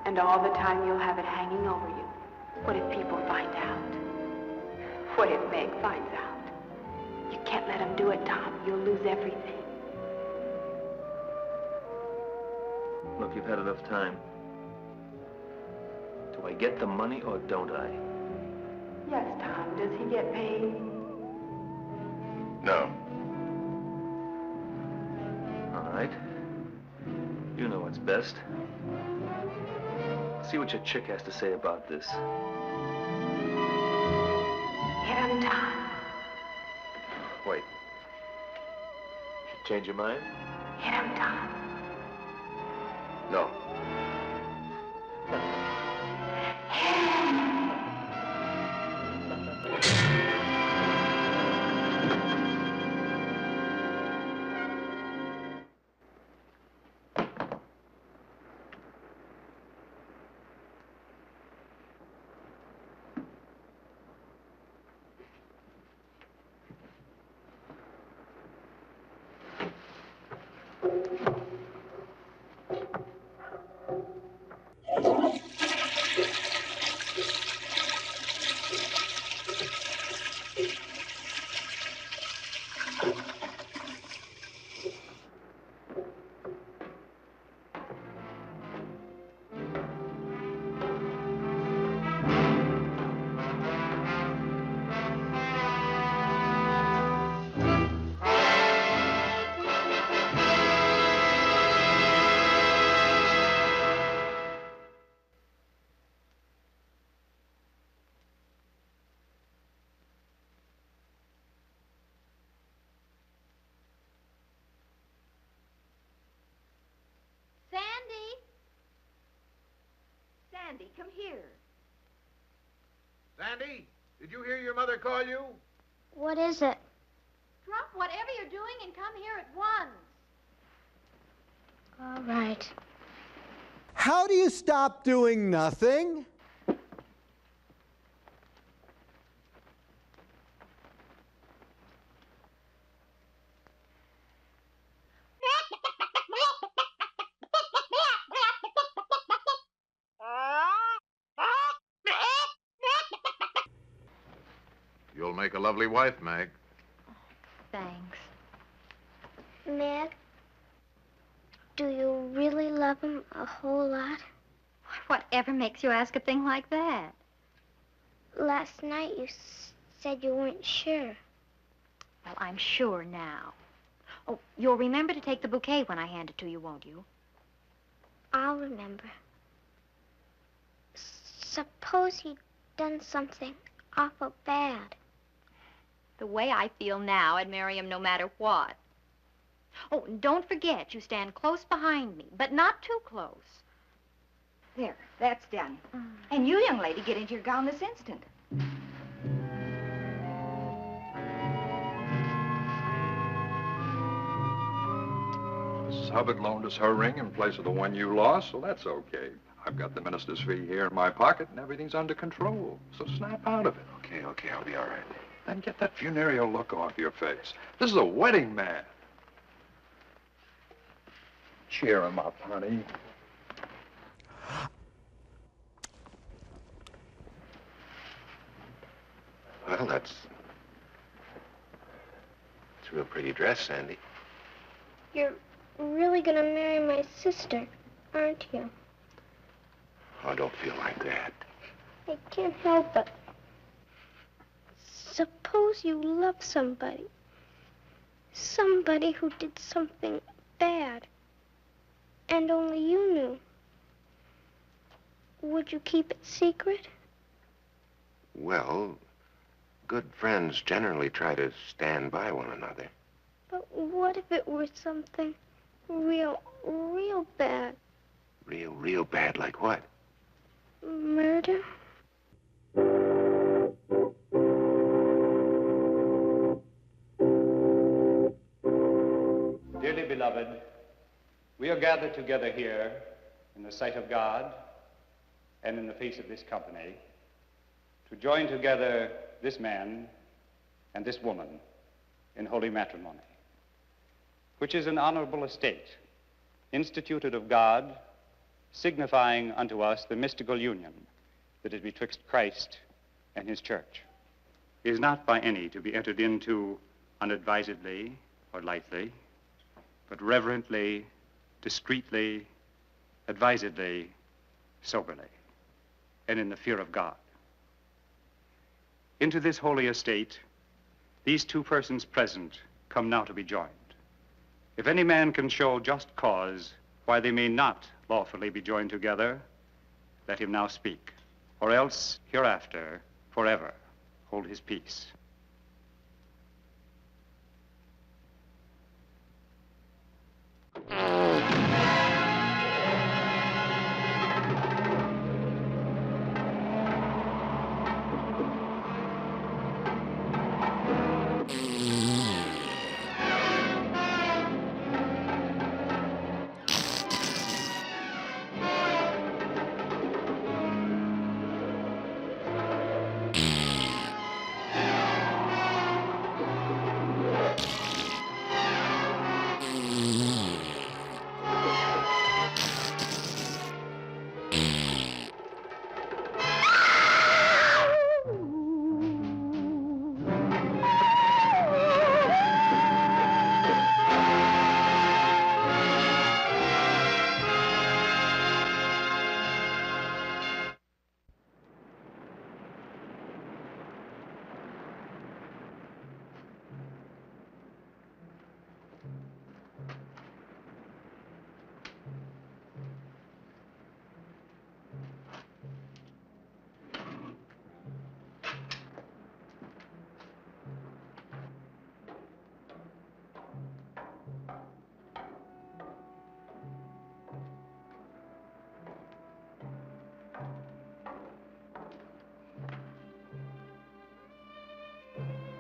And all the time you'll have it hanging over you. What if people find out? What if Meg finds out? You can't let him do it, Tom. You'll lose everything. Look, you've had enough time. Do I get the money or don't I? Yes, Tom. Does he get paid? No. All right. You know what's best. See what your chick has to say about this. Hit him, Tom. Wait. Change your mind? Hit him, Tom. No. Sandy, come here. Sandy, did you hear your mother call you? What is it? Drop whatever you're doing and come here at once. All right. How do you stop doing nothing? You'll make a lovely wife, Meg. Thanks. Meg, do you really love him a whole lot? Whatever makes you ask a thing like that? Last night you said you weren't sure. Well, I'm sure now. Oh, you'll remember to take the bouquet when I hand it to you, won't you? I'll remember. Suppose he'd done something awful bad. The way I feel now, I'd marry him no matter what. Oh, and don't forget, you stand close behind me, but not too close. There, that's done. And you, young lady, get into your gown this instant. Mrs. Hubbard loaned us her ring in place of the one you lost, so that's okay. I've got the minister's fee here in my pocket, and everything's under control. So snap out of it. Okay, I'll be all right. And get that funereal look off your face. This is a wedding man. Cheer him up, honey. Well, it's a real pretty dress, Sandy. You're really gonna marry my sister, aren't you? Oh, don't feel like that. I can't help it. Suppose you love somebody. Somebody who did something bad. And only you knew. Would you keep it secret? Well, good friends generally try to stand by one another. But what if it were something real bad? Real bad, like what? Murder? Dearly beloved, we are gathered together here in the sight of God and in the face of this company to join together this man and this woman in holy matrimony, which is an honorable estate, instituted of God, signifying unto us the mystical union that is betwixt Christ and his church, is not by any to be entered into unadvisedly or lightly, but reverently, discreetly, advisedly, soberly, and in the fear of God. Into this holy estate, these two persons present come now to be joined. If any man can show just cause why they may not lawfully be joined together, let him now speak, or else hereafter, forever, hold his peace.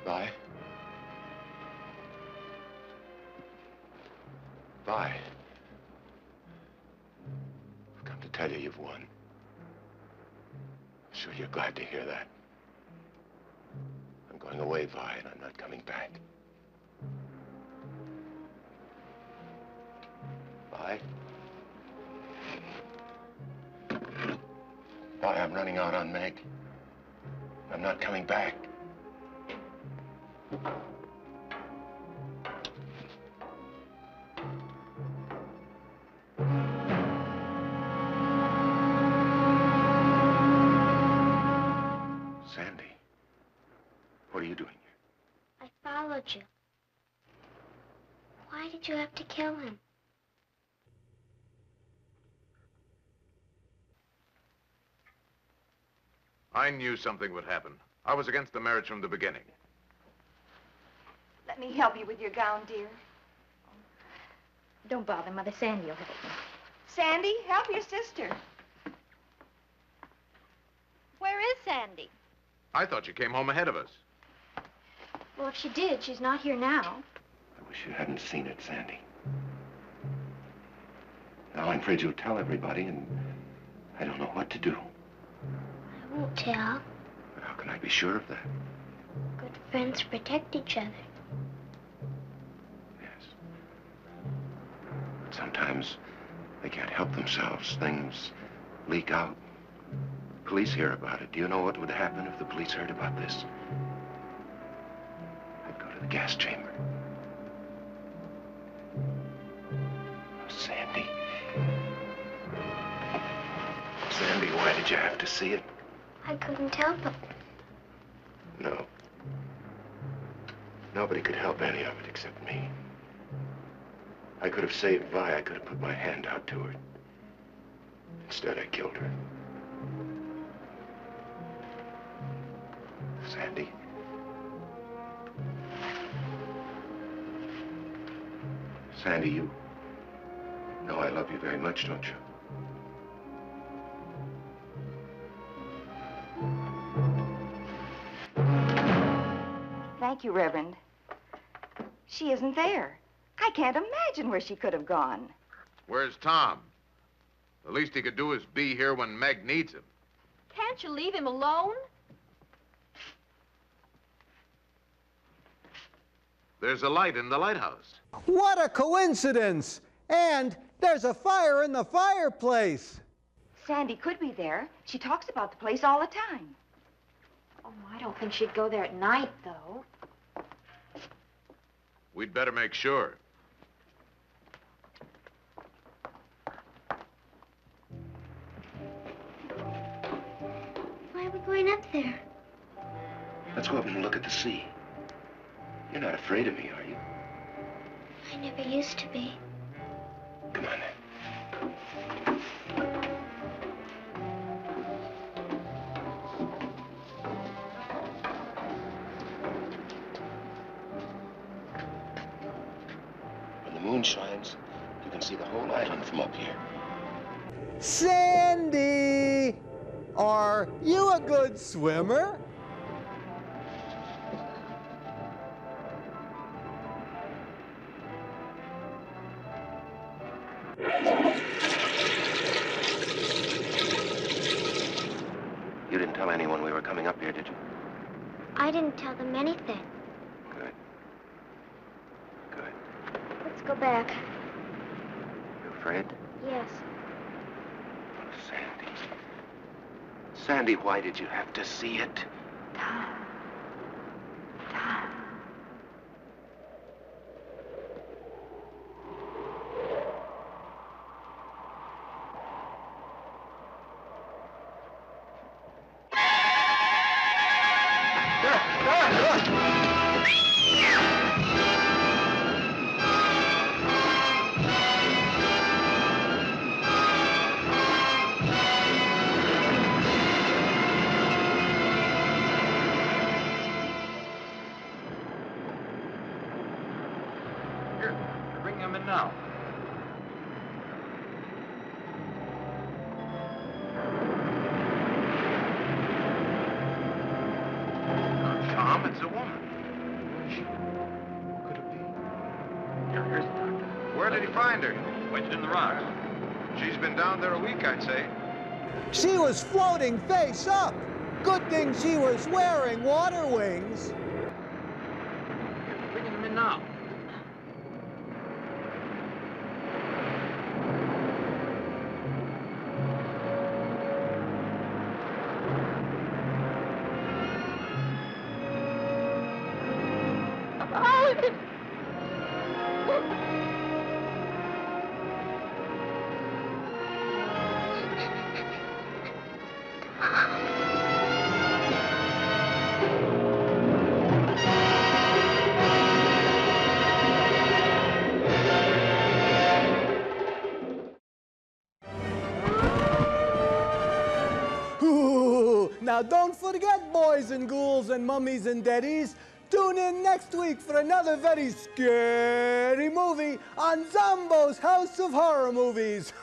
Vi? Vi? I've come to tell you you've won. I'm sure you're glad to hear that. I'm going away, Vi, and I'm not coming back. Vi? Vi, I'm running out on Meg. I'm not coming back. Sandy, what are you doing here? I followed you. Why did you have to kill him? I knew something would happen. I was against the marriage from the beginning. Let me help you with your gown, dear. Don't bother, Mother. Sandy will help me. Sandy, help your sister. Where is Sandy? I thought you came home ahead of us. Well, if she did, she's not here now. I wish you hadn't seen it, Sandy. Now I'm afraid you'll tell everybody, and I don't know what to do. I won't tell. But how can I be sure of that? Good friends protect each other. But sometimes they can't help themselves. Things leak out. Police hear about it. Do you know what would happen if the police heard about this? I'd go to the gas chamber. Oh, Sandy. Sandy, why did you have to see it? I couldn't help it. No. Nobody could help any of it except me. I could have saved Vi. I could have put my hand out to her. Instead, I killed her. Sandy. Sandy, you know I love you very much, don't you? Thank you, Reverend. She isn't there. I can't imagine where she could have gone. Where's Tom? The least he could do is be here when Meg needs him. Can't you leave him alone? There's a light in the lighthouse. What a coincidence! And there's a fire in the fireplace. Sandy could be there. She talks about the place all the time. Oh, I don't think she'd go there at night, though. We'd better make sure. Why are we going up there? Let's go up and look at the sea. You're not afraid of me, are you? I never used to be. Come on, then. When the moon shines, you can see the whole island from up here. Sandy! Are you a good swimmer? You didn't tell anyone we were coming up here, did you? I didn't tell them anything. Good. Good. Let's go back. You afraid? Yes. Oh, Sandy. Sandy, why did you have to see it? Tom. Tom. Here, bring him in now. Tom, it's a woman. Where is she? What could it be? Here, here's the doctor. Where did he find her? Wedged in the rocks. She's been down there a week, I'd say. She was floating face up. Good thing she was wearing water wings. Bringing them in now. Ooh, now don't forget, boys and ghouls and mummies and daddies, tune in next week for another very scary movie on Zomboo's House of Horror Movies.